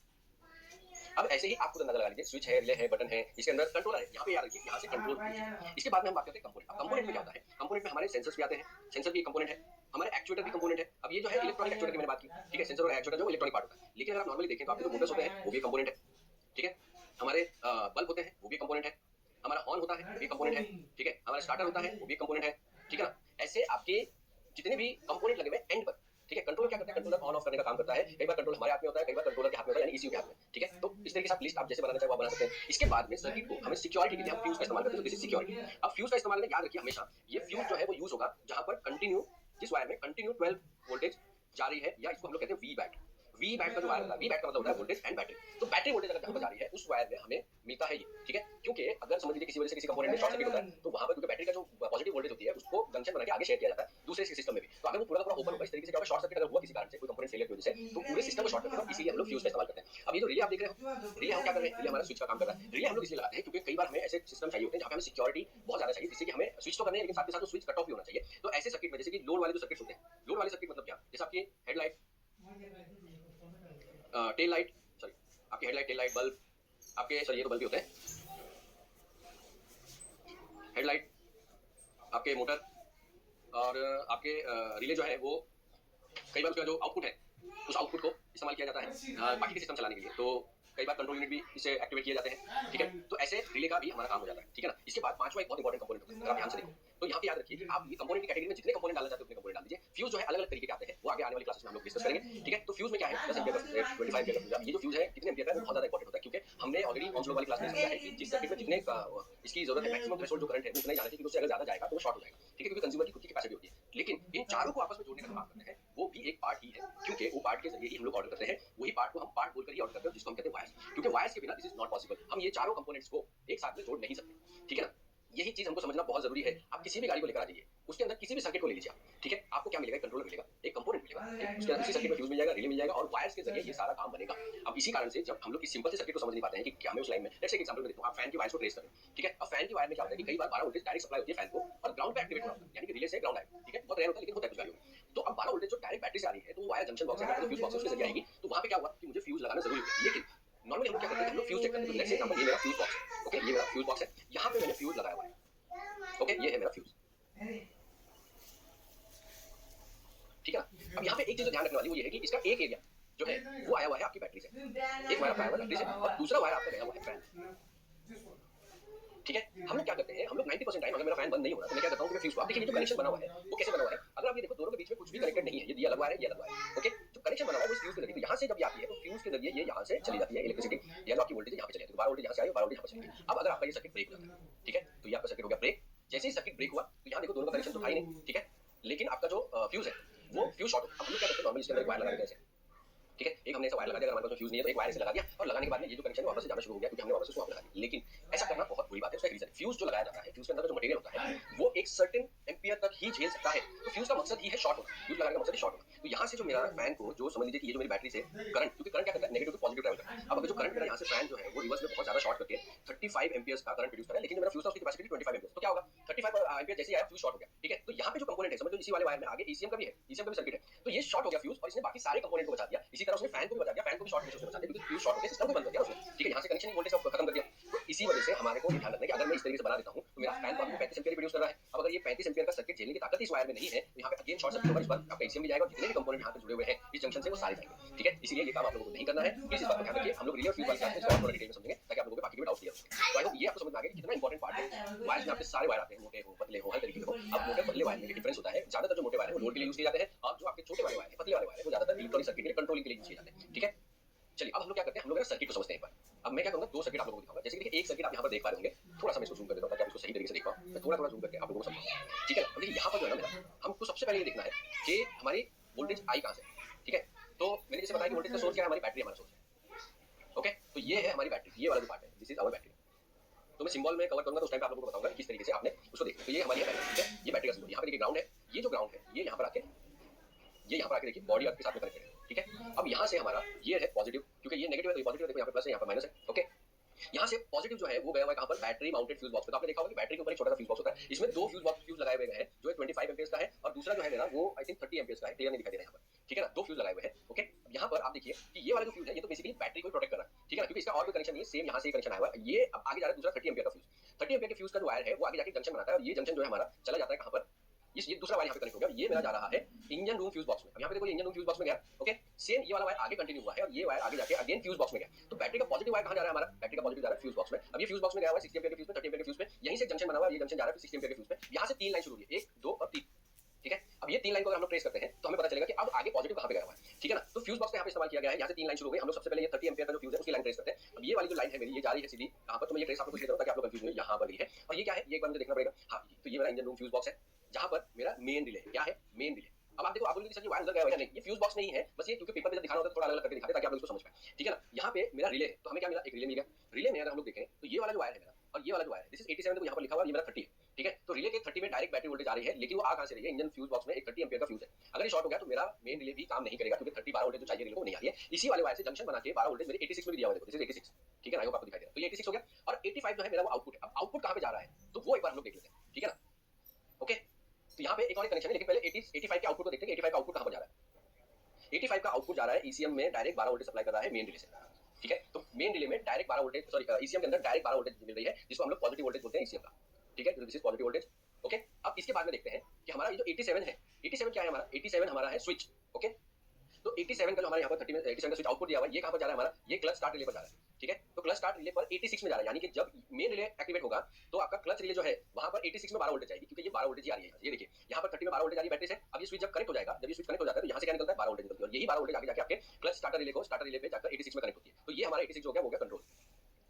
अब ऐसे ही आप खुद अंदाजा लगा लीजिए, स्विच है, रिले है, बटन है, इसके अंदर कंट्रोलर है। यहाँ पे याद रखिए, यहाँ से कंट्रोल कीजिए। इसके बाद में हम बात करते हैं कंपोनेंट। अब कंपोनेंट में क्या होता है? कंपोनेंट में हमारे सेंसर्स भी आते हैं, सेंसर भी एक कंपोनेंट है, हमारे एक्चुएटर भी कंपोनेंट है। अब ये जो है इलेक्ट्रॉनिक एक्चुएटर की मैंने बात की, ठीक है। सेंसर और एक्चुएटर जो इलेक्ट्रॉनिक पार्ट होता है। लेकिन अगर आप नॉर्मली देखें तो आपके जो मोटर्स होते हैं वो भी कंपोनेंट है, ठीक है। हमारे बल्ब होते हैं वो भी कंपोनेंट है, हमारा हॉर्न होता है वो भी कंपोनेंट है, ठीक है। हमारा स्टार्टर होता है वो भी कंपोनेंट है, ठीक है ना। ऐसे आपके जितने भी कंपोनेंट लगे हुए एंड पर, ठीक है। कंट्रोलर क्या करता है? कंट्रोलर ऑन ऑफ करने का काम करता है। कई बार कंट्रोल हमारे हाथ में होता है, कई बार कंट्रोलर के हाथ में होता है, यानी ईसीयू के हाथ में, ठीक है। तो इस तरीके से आप लिस्ट आप जैसे बनाना चाहे वो बना सकते हैं। इसके बाद में सर्किट को हमें सिक्योरिटी के लिए हम फ्यूज का इस्तेमाल करते हैं, तो दिस इज सिक्योरिटी। अब फ्यूज का इस्तेमाल याद रखिए हमेशा, ये फ्यूज जो है वो यूज होगा जहां पर कंटिन्यू, जिस वायर में कंटिन्यू 12 वोल्टेज जा रही है, या इसको हम लोग कहते हैं वी बैट। वी बैट का जो वायर होता है, वी बैट का मतलब होता है वोल्टेज एंड बैटरी। तो बैटरी वोल्टेज अगर जहां पर जा रही है उस वायर में हमें मिलता है ये, ठीक है। क्योंकि अगर समझ लीजिए किसी वजह से किसी कंपोनेंट में शॉर्ट सर्किट होता है, तो वहां पर क्योंकि बैटरी का जो पॉजिटिव वोल्टेज होती है उसको जंक्शन बना के आगे शेयर किया जाता है दूसरे सिस्टम में भी। तो अगर वो पूरा का पूरा ओपन होगा, इस तरीके से क्या होगा, शॉर्ट सर्किट अगर हुआ किसी कारण से, कोई कंपोनेंट फेलियर की वजह से, तो पूरे सिस्टम को शॉर्ट कर देगा। इसीलिए हम लोग फ्यूज का इस्तेमाल करते हैं। अब ये जो रिले आप देख रहे हो, रिले हम क्या कर रहे हैं? रिले हमारा स्विच का काम कर रहा है। रिले हम लोग इसलिए लगाते हैं क्योंकि कई बार हमें ऐसे सिस्टम चाहिए होते हैं जहां पे हमें सिक्योरिटी बहुत ज्यादा चाहिए, जिससे कि हमें स्विच तो करने हैं लेकिन साथ के साथ स्विच कट ऑफ भी होना चाहिए। तो ऐसे सर्किट में, जैसे कि लोड वाले जो सर्किट होते हैं, लोड वाले सर्किट मतलब क्या? जैसे आपकी हेडलाइट, टेल लाइट, सॉरी आपकी हेडलाइट, टेल लाइट, बल्ब, आपके सॉरी ये तो बल्ब भी होते हैं, हेडलाइट, आपके मोटर, और आपके रिले जो है वो कई बार उसका जो आउटपुट है उस आउटपुट को इस्तेमाल किया जाता है बाकी के सिस्टम चलाने के लिए। तो कई बार कंट्रोल यूनिट भी इससे एक्टिवेट किए जाते हैं, ठीक है। तो ऐसे रिले का भी हमारा काम हो जाता है, ठीक है ना। इसके बाद पांचवा एक बहुत इंपॉर्टेंट कंपोनेंट होता है, अगर आप ध्यान से देखो तो यहाँ पे याद रखिए कि आप ये कंपोनेंट की कैटेगरी में जितने कंपोनेंट डालना चाहते हो उतने कंपोनेंट डाल दीजिए। फ्यूज जो है अलग अलग तरीके के आते हैं, वो आगे आने वाली क्लासेस में हम लोग डिस्कस करेंगे, ठीक है। तो फ्यूज में क्या है? 10 एम्पीयर का, 25 एम्पीयर का फ्यूज। ये जो फ्यूज है कितने एम्पीयर का है वो बहुत ज्यादा इंपॉर्टेंट होता है, क्योंकि हमने ऑलरेडी ऑन वाली क्लास में समझा है कि जिस सर्किट में जितने इसकी जरूरत है, मैक्सिमम थ्रेशोल्ड जो करंट है वो उतना ही जाना चाहिए, उससे अगर ज्यादा जाएगा तो वो शॉर्ट हो जाएगा, ठीक है। क्योंकि कंज्यूमर की खुद की कैपेसिटी होती है। लेकिन इन चारों को आपस में जोड़ने का काम करते हैं, वो भी एक पार्ट ही है, क्योंकि वो पार्ट के जरिए ही हम लोग ऑर्डर करते हैं। वही पार्ट को हम पार्ट बोलकर ही ऑर्डर करते हैं, जिसको हम कहते हैं वायर्स। क्योंकि वायर्स के बिना दिस इज नॉट पॉसिबल। हम ये चारों कंपोनेंट्स को एक साथ में जोड़ नहीं सकते, ठीक है ना। यही चीज हमको समझना बहुत जरूरी है। आप किसी भी गाड़ी को लेकर आ जाइए, उसके अंदर किसी भी सर्किट को ले लीजिए आप, ठीक है। आपको क्या मिलेगा? कंट्रोलर मिलेगा, एक कंपोनेंट मिलेगा, उसके अंदर उसी सर्किट में फ्यूज मिल जाएगा, रिले मिल जाएगा, और वायर्स के जरिए ये सारा काम बनेगा। अब इसी कारण से जब हम लोग इस सिंपल से सर्किट को समझ नहीं पाते हैं कि क्या हमें उस लाइन में, जैसे एग्जांपल में देखो, आप फैन की वायर्स को ट्रेस करें, ठीक है। अब फैन की वायर में क्या होता है कि कई बार 12 वोल्टेज डायरेक्ट सप्लाई होती है फैन को, और ग्राउंड पे एक्टिवेट होता है, यानी कि रिले से ग्राउंड आएगा, ठीक है। बहुत रेयर होता है लेकिन होता है कुछ गाड़ियों में। तो अब 12 वोल्टेज जो डायरेक्ट बैटरी से आ रही है, तो वायर जंक्शन बॉक्स है, फ्यूज बॉक्स है, उसके जरिए आएगी। तो वहां पे क्या हुआ कि मुझे फ्यूज लगाना जरूरी है। लेकिन नॉर्मली हम लोग क्या करते हैं? हम लोग फ्यूज चेक करते हैं। जैसे एग्जांपल, ये मेरा फ्यूज बॉक्स है, ओके, ये मेरा फ्यूज बॉक्स है, यहाँ पे मैंने फ्यूज लगाया हुआ है, ओके, ये है मेरा फ्यूज, ठीक है। अब यहाँ पे एक चीज ध्यान रखने वाली वो ये है कि इसका एक एरिया जो है वो आया हुआ है आपकी बैटरी से, एक वायर आया हुआ है बैटरी से, और दूसरा वायर आपका गया हुआ है फैन, ठीक है। हम लोग क्या करते हैं? हम लोग 90% टाइम अगर मेरा फैन बंद नहीं हो रहा तो मैं क्या करता हूँ कि मैं फ्यूज को, आप देखिए जो कनेक्शन बना हुआ है वो कैसे बना हुआ है। अगर आप ये देखो, दोनों के बीच में कुछ भी कनेक्टेड नहीं है, ये अलग वायर है, ये अलग वायर है, ओके। जो कनेक्शन बना हुआ है वो फ्यूज के जरिए, तो यहाँ से जब ये आती है तो फ्यूज के जरिए ये यहाँ से चली जाती है इलेक्ट्रिसिटी, या जो आपकी वोल्टेज यहाँ पे चली जाती है, 12 वोल्टेज यहाँ से आई, 12 वोल्टेज यहाँ पे चली गई। अब अगर आपका ये सर्किट ब्रेक हो जाता है, ठीक है, तो ये आपका सर्किट हो गया ब्रेक। जैसे ही सर्किट ब्रेक हुआ तो यहाँ देखो दोनों का कनेक्शन तो था ही नहीं, ठीक है। लेकिन आपका जो फ्यूज है वो फ्यूज शॉर्ट हो। अब हम लोग क्या करते हैं? नॉर्मली इसके अंदर वायर लगा देते हैं, ठीक है। एक हमने ऐसा वायर लगा दिया, अगर हमारे पास फ्यूज नहीं है तो एक वायर से लगा दिया, और लगाने के बाद में ये जो कनेक्शन वापस से जाना शुरू हो गया, क्योंकि हमने वापस उसको लगा दिया। लेकिन ऐसा करना बहुत बुरी बात है। उसका एक रीजन है, फ्यूज जो लगाया जाता है, फ्यूज के अंदर जो मटेरियल होता है वो एक सर्टेन एम्पियर तक ही झेल सकता है। तो फ्यूज का मकसद ही है शॉर्ट होना, फ्यूज लगाने का मकसद ही शॉर्ट होना। तो यहाँ से जो मेरा फैन को, जो समझ लीजिए कि ये जो मेरी बैटरी से करंट, क्योंकि करंट क्या करता है? नेगेटिव टू पॉजिटिव ट्रैवल करता है। अब अगर जो करंट मेरा यहाँ से फैन जो है वो रिवर्स में बहुत ज्यादा शॉर्ट करके 35 एम्पियर्स का करंट प्रोड्यूस कर रहा है, लेकिन मेरा फ्यूज का उसकी कैपेसिटी 25 एम्पियर्स, तो क्या होगा? 35 एम्पियर जैसे आया फ्यूज शॉर्ट हो गया, ठीक है। तो यहाँ पे जो कंपोनेंट है, समझ लो इसी वाले वायर में आगे ईसीएम का भी है, ईसीएम का भी सर्किट है, तो ये शॉर्ट हो गया फ्यूज, और इसने बाकी सारे कंपोनेंट को बचा दिया। इसी तरह उसने फैन को भी बचा दिया, फैन को भी शॉर्ट होने से बचा दिया, क्योंकि फ्यूज शॉर्ट हो गया, सिस्टम को बंद कर दिया उसने, ठीक है। यहाँ से कनेक्शन वोल्टेज खत्म कर दिया। तो इसी वजह से हमारे को ये ध्यान रखना है कि अगर मैं इस तरीके से बना देता हूँ तो मेरा फैन तो आपको 35 एम्पीयर प्रोड्यूस कर रहा है। अब अगर ये 35 एम्पीयर का सर्किट झेलने की ताकत इस वायर में नहीं है तो यहाँ पे अगेन शॉर्ट सर्किट होगा, इस पर आपका एसीएम भी जाएगा और जितने भी कंपोनेंट यहाँ पे जुड़े हुए हैं इस जंक्शन से वो सारे जाएंगे। ठीक है, इसीलिए ये काम आप लोगों को नहीं करना है। प्लीज इस बात को ध्यान रखिए। हम लोग रिले और फ्यूज वाले क्लास में इसको और थोड़ा डिटेल में समझेंगे ताकि आप लोगों के बाकी के डाउट्स क्लियर हो। तो आई होप ये आपको समझ में आ गया कि कितना इंपॉर्टेंट पार्ट है। वायर्स में आपके सारे वायर आते हैं, मोटे हो पतले हो हर तरीके के हो। अब मोटे पतले वायर में डिफरेंस होता है, ज्यादातर जो मोटे वायर है वो लोड के लिए यूज किए जाते हैं और जो आपके छोटे वाले वायर है, पतले वाले वायर है, वो ज्यादातर इलेक्ट्रॉनिक सर्किट के लिए कंट्रोलिंग के लिए यूज किए जाते हैं। ठीक है, चलिए अब हम लोग क्या करते हैं, हम लोग सर्किट को समझते हैं एक बार। अब मैं क्या करूंगा, दो सर्किट आप लोगों को दिखाऊंगा। जैसे कि देखिए एक सर्किट आप यहाँ पर देख पा रहे होंगे, थोड़ा सा मैं इसको जूम कर देता हूं ताकि आप इसको सही तरीके से देख पाओ। मैं थोड़ा थोड़ा जूम करके आप लोगों को समझाऊंगा। ठीक है, अब देखिए यहाँ पर जो है ना मेरा, हमको सबसे पहले ये देखना है कि हमारी वोल्टेज आई कहाँ से। ठीक है, तो मैंने जैसे बताया कि वोल्टेज का सोर्स क्या है, हमारी बैटरी हमारा सोर्स है। ओके, तो ये है हमारी बैटरी, ये वाला जो पार्ट है दिस इज आवर बैटरी। तो मैं सिंबल में कवर करूंगा तो उस टाइम पे आप लोगों को बताऊंगा किस तरीके से आपने उसको देखना। तो ये हमारी बैटरी। ठीक है, ये बैटरी का सिंबल यहाँ पे देखिए ग्राउंड है। ये जो ग्राउंड है ये यहाँ पर आके, ये यहाँ पर आके देखिए बॉडी आपके साथ में कनेक्टेड है। ठीक है, अब यहाँ से हमारा ये है पॉजिटिव, क्योंकि ये नेगेटिव है तो ये पॉजिटिव है, देखो यहाँ पे प्लस है यहाँ पर माइनस है। ओके, यहाँ से पॉजिटिव जो है वो गया हुआ है कहाँ पर, बैटरी माउंटेड फ्यूज बॉक्स पे। तो आपने देखा होगा कि बैटरी के ऊपर एक छोटा सा फ्यूज बॉक्स होता है, इसमें दो फ्यूज लगाए हुए हैं। जो एक 25 एम्पियर्स का है और दूसरा जो है मेरा वो आई थिंक 30 एम्पियर्स का है, क्लियर नहीं दिखाई दे रहा है यहाँ पर। ठीक है ना, दो फ्यूज लगाए हुए हैं। ओके, यहाँ पर आप देखिए कि ये वाला जो फ्यूज है ये तो बेसिकली बैटरी को प्रोटेक्ट कर रहा है। ठीक है ना, क्योंकि इसका और कोई कनेक्शन नहीं है, सेम यहाँ से कनेक्शन आया हुआ है। ये अब आगे जा रहा है दूसरा 30 एम्पियर का फ्यूज। 30 एम्पियर के फ्यूज का जो वायर है वो आगे जाके जंक्शन बनाता है और ये जंक्शन जो है हमारा चला जाता है कहाँ पर, ये दूसरा वायर यहाँ पे कनेक्ट हो गया। ये मेरा जा रहा है इंजन रूम फ्यूज बॉक्स में। अब यहाँ पे देखो इंजन रूम फ्यूज बॉक्स में गया। ओके, सेम ये वाला वायर आगे कंटिन्यू हुआ है और ये वायर आगे जाके अगेन फ्यूज बॉक्स में गया। तो बैटरी का पॉजिटिव वायर कहाँ जा रहा है हमारा, बैटरी का पॉजिटिव जा रहा है फ्यूज बॉक्स में। अब ये फ्यूज बॉक्स में गया हुआ है 60 एम्पियर के फ्यूज में, 30 एम्पियर के फ्यूज में, यहीं से जंक्शन बना हुआ है, ये जंक्शन जा रहा है 60 एम्पियर के फ्यूज में। यहाँ से तीन लाइन शुरू हुई है, 1 2 और 3। ठीक है, अब ये तीन लाइन को अगर हम लोग ट्रेस करते हैं तो हमें पता चलेगा कि अब आगे पॉजिटिव कहाँ पे गया हुआ है। ठीक है ना, तो फ्यूज बॉक्स का यहाँ पे इस्तेमाल किया गया है। यहाँ से तीन लाइन शुरू हो गई, हम लोग सबसे पहले ये 30 एम्पियर का जो फ्यूज है उसकी लाइन ट्रेस करते हैं। अब ये वाली जो लाइन है मेरी, ये जा रही है सीधी कहाँ पर, तो मैं ये ट्रेस आपको क्लियर करूँ ताकि आप लोग कंफ्यूज नहीं हो। यहाँ पर है और ये क्या है, ये एक बार मुझे देखना पड़ेगा। हाँ, तो ये मेरा इंजन रूम फ्यूज बॉक्स है जहाँ पर मेरा मेन रिले क्या है, मेन रिले। अब आप देखो, आप बोलोगे सर ये वायर अंदर गया है, नहीं ये फ्यूज बॉक्स नहीं है, बस ये क्योंकि पेपर पे जब दिखाना होता है थोड़ा अलग करके दिखाते हैं ताकि आप लोग इसको समझ पाएं। ठीक है ना, यहाँ पे मेरा रिले है तो हमें क्या मिला, एक रिले मिल गया। रिले में अगर हम लोग देखें तो ये वाला जो वायर है मेरा और ये वाला जो वायर है दिस इज 87 तो यहाँ पर लिखा हुआ, ये मेरा 30 है। ठीक है, तो रिले के 30 में डायरेक्ट बैटरी वोल्टेज आ रही है, लेकिन वो आ कहाँ से रही है, इंजन फ्यूज बॉक्स में एक 30 एम्पियर का फ्यूज है। अगर ये शॉर्ट हो गया तो मेरा मेन रिले भी काम नहीं करेगा, क्योंकि 30 12 वोल्टेज जो चाहिए रिले को नहीं आ रही है। इसी वाले वायर से जंक्शन बना के 12 वोल्टेज मेरे 86 में भी दिया हुआ है, देखो दिस इज 86। ठीक है ना, आई होप आपको दिखाई दे रहा है। तो ये 86 हो गया और 85 जो है मेरा वो आउटपुट है। अब आउटपुट कहाँ पे जा रहा है तो वो एक बार हम लोग देख लेते हैं। ठीक है ना, ओके, तो यहाँ पे एक और कनेक्शन है, लेकिन पहले 85 के आउटपुट को देखते हैं कि 85 का आउटपुट कहाँ पर जा रहा है। 85 का आउटपुट जा रहा है ईसीएम में, डायरेक्ट 12 वोल्टेज सप्लाई कर रहा है मेन रिले से। ठीक है, तो मेन रिले में डायरेक्ट 12 वोल्टेज, सॉरी ईसीएम के अंदर डायरेक्ट 12 वोल्टेज मिल रही है, जिसको हम लोग पॉजिटिव वोल्टेज बोलते हैं ईसीएम का। ठीक है, तो this is positive voltage. Okay, अब इसके बाद में देखते हैं कि हमारा ये जो 87 है, 87 क्या है हमारा, 87 हमारा है स्विच। ओके, तो 87 का जो हमारे यहाँ पर 30 में 87 का स्विच आउटपुट दिया हुआ है, ये कहाँ पर जा रहा है हमारा, ये क्लच स्टार्ट रिले पर जा रहा है। ठीक है, तो क्लच स्टार्ट रिले पर 86 में जा रहा है, यानी कि जब मेन रिले एक्टिवेट होगा तो आपका क्लच रिले जो है वहां पर 86 में 12 वोल्टेज आएगी, क्योंकि ये 12 वोल्टेज आ रही है। ये देखिए यहाँ पर 30 में 12 वोल्टेज आ रही है बैटरी से। अब ये स्विच जब कनेक्ट हो जाएगा, जब ये स्विच कनेक्ट हो जाता है तो यहाँ से क्या निकलता है, 12 वोल्टेज निकलती है और यही 12 वोल्टेज आगे जाके आपके क्लच स्टार्टर रिले को, स्टार्टर रिले पे जाकर 86 में कनेक्ट होती है। तो ये हमारा 86 हो गया कंट्रोल।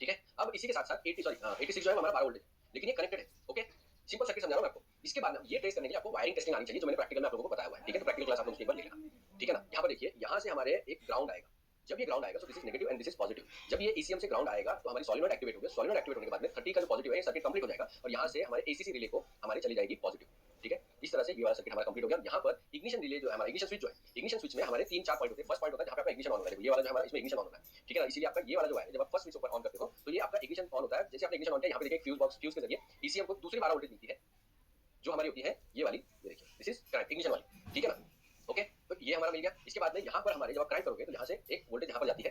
ठीक है, अब इसी के साथ साथ 86 जो है हमारा 12 वोल्टेज, लेकिन ये कनेक्टेड है। ओके, सिंपल सर्किट समझा रहा हूं मैं आपको। इसके बाद ये ट्रेस करने के लिए आपको वायरिंग टेस्टिंग आनी चाहिए, जो मैंने प्रैक्टिकल में आप लोगों को बताया हुआ है। ठीक है, तो प्रैक्टिकल क्लास आप लोग एक बार ले लेना। ठीक है ना, यहाँ पर देखिए यहाँ से हमारे एक ग्राउंड आएगा। जब ये ग्राउंड आएगा तो this is negative and this is positive. जब ये ईसीएम से ग्राउंड आएगा तो हमारी सॉलिनॉइड एक्टिवेट हो गया। सॉलिनॉइड एक्टिवेट होने के बाद में 30 का जो पॉजिटिव है ये सर्किट कंप्लीट हो जाएगा और यहाँ से हमारे एसीसी रिले को हमारे चली जाएगी पॉजिटिव। ठीक है, इस तरह से ये वाला सर्किट हमारा कंप्लीट हो गया। यहाँ पर इग्निशन रिले जो है हमारा, इग्निशन स्विच जो है, इग्निशन स्विच में हमारे 3 4 पॉइंट होते हैं। फर्स्ट पॉइंट होता है जहाँ पे आपका इग्निशन ऑन होता है, ये वाला जो हमारा इसमें इग्निशन ऑन होता है। ठीक है ना, इसीलिए आपका ये वाला जो है जब आप फर्स्ट स्विच ऊपर ऑन करते हो तो ये आपका इग्निशन ऑन होता है। जैसे आपने इग्निशन ऑन किया, यहाँ पे देखिए फ्यूज बॉक्स, फ्यूज के जरिए ईसीएम को दूसरी 12 वोल्टेज मिलती है जो हमारी होती है ये वाली, ये देखिए दिस इज करंट इग्निशन वाली। ठीक है ना, ओके, तो ये हमारा मिल गया। इसके बाद में यहाँ पर हमारे जब आप क्रैंक करोगे तो यहाँ से एक वोल्टेज यहाँ पर जाती है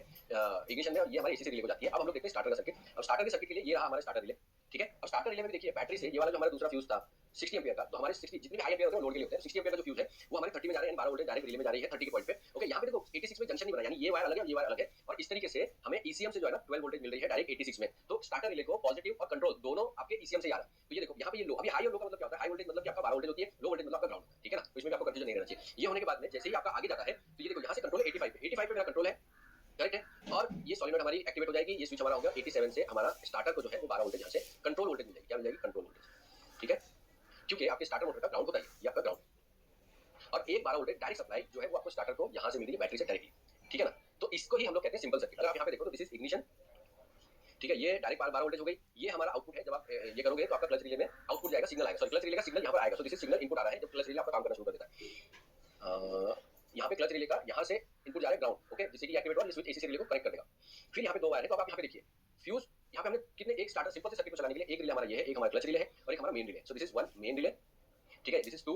इग्निशन में और ये हमारे एसीसी रिले को जाती है। अब हम लोग देखते हैं स्टार्टर का सर्किट। अब स्टार्टर के सर्किट के लिए ये रहा हमारा स्टार्टर रिले। ठीक है, अब स्टार्टर रिले में देखिए बैटरी से ये वाला जो हमारा दूसरा फ्यूज था 60 एम्पियर का, तो हमारे 60 जितने भी हाई एम्पियर होते हैं लोड के लिए होते हैं, 60 एम्पियर का जो फ्यूज है वो हमारे 30 में जा रहे हैं, 12 वोल्टेज डायरेक्ट रिले में जा रही है 30 के पॉइंट पे। ओके, यहाँ पे देखो 86 में जंक्शन नहीं बना, यानी ये वायर अलग है और ये वायर अलग है और इस तरीके से हमें ईसीएम से जो है ना 12 वोल्टेज मिल रही है डायरेक्ट 86 में। तो स्टार्टर रिले को पॉजिटिव और कंट्रोल दोनों आपके ईसीएम से आ रहा है। तो ये देखो यहाँ पे ये लो, अभी हाई और लो का मतलब क्या होता है, हाई वोल्टेज मतलब कि आपका 12 वोल्टेज होती है, लो वोल्टेज मतलब आपका ग्राउंड। ठीक है ना, तो इसमें आपको कंफ्यूजन नहीं रहना चाहिए। ये होने के बाद में जैसे ही आपका आगे जाता है तो ये देखो यहाँ से कंट्रोल 85 पे, 85 पे मेरा कंट्रोल है, करेक्ट है, और ये सॉलिनॉइड हमारी एक्टिवेट हो जाएगी। ये स्विच हमारा होगा 87 से हमारा स्टार्टर को जो है वो 12 वोल्टेज यहाँ से कंट्रोल वोल्टेज मिल जाएगी। क्या मिल जाएगी, कंट्रोल वोल्टेज। ठीक है, क्योंकि आपके स्टार्टर मोटर का ग्राउंड होता है, ये आपका ग्राउंड और एक 12 वोल्टेज डायरेक्ट सप्लाई जो है वो आपको स्टार्टर को यहाँ से मिल रही है बैटरी से डायरेक्टली। ठीक है ना, तो इसको ही हम लोग कहते हैं सिंपल सर्किट। अगर आप यहाँ पे देखो तो दिस इज इग्निशन। ठीक है, ये डायरेक्ट 12 वोल्टेज हो गई, ये हमारा आउटपुट है। जब आप ये करोगे तो आपका क्लच रिले में आउटपुट जाएगा, सिग्नल आएगा, सॉरी क्लच रिले का सिग्नल यहाँ पर आएगा। तो दिस इज सिग्नल इनपुट आ रहा है जब क्लच रिले आपका काम करना शुरू कर देता है। यहाँ पे क्लच रिले का यहाँ से इनपुट जा रहा है ग्राउंड। ओके, जिससे कि एक्टिवेट हुआ, स्विच एसीसी रिले को कनेक्ट कर देगा। फिर यहाँ पे दो वायर है, तो आप यहाँ पे देखिए फ्यूज, यहाँ पे हमने कितने एक स्टार्टर सिंपल से सर्किट को चलाने के लिए एक रिले हमारा ये है, एक हमारा क्लच रिले है और एक हमारा main relay. So this is 1 main relay. ठीक है, दिस इज 2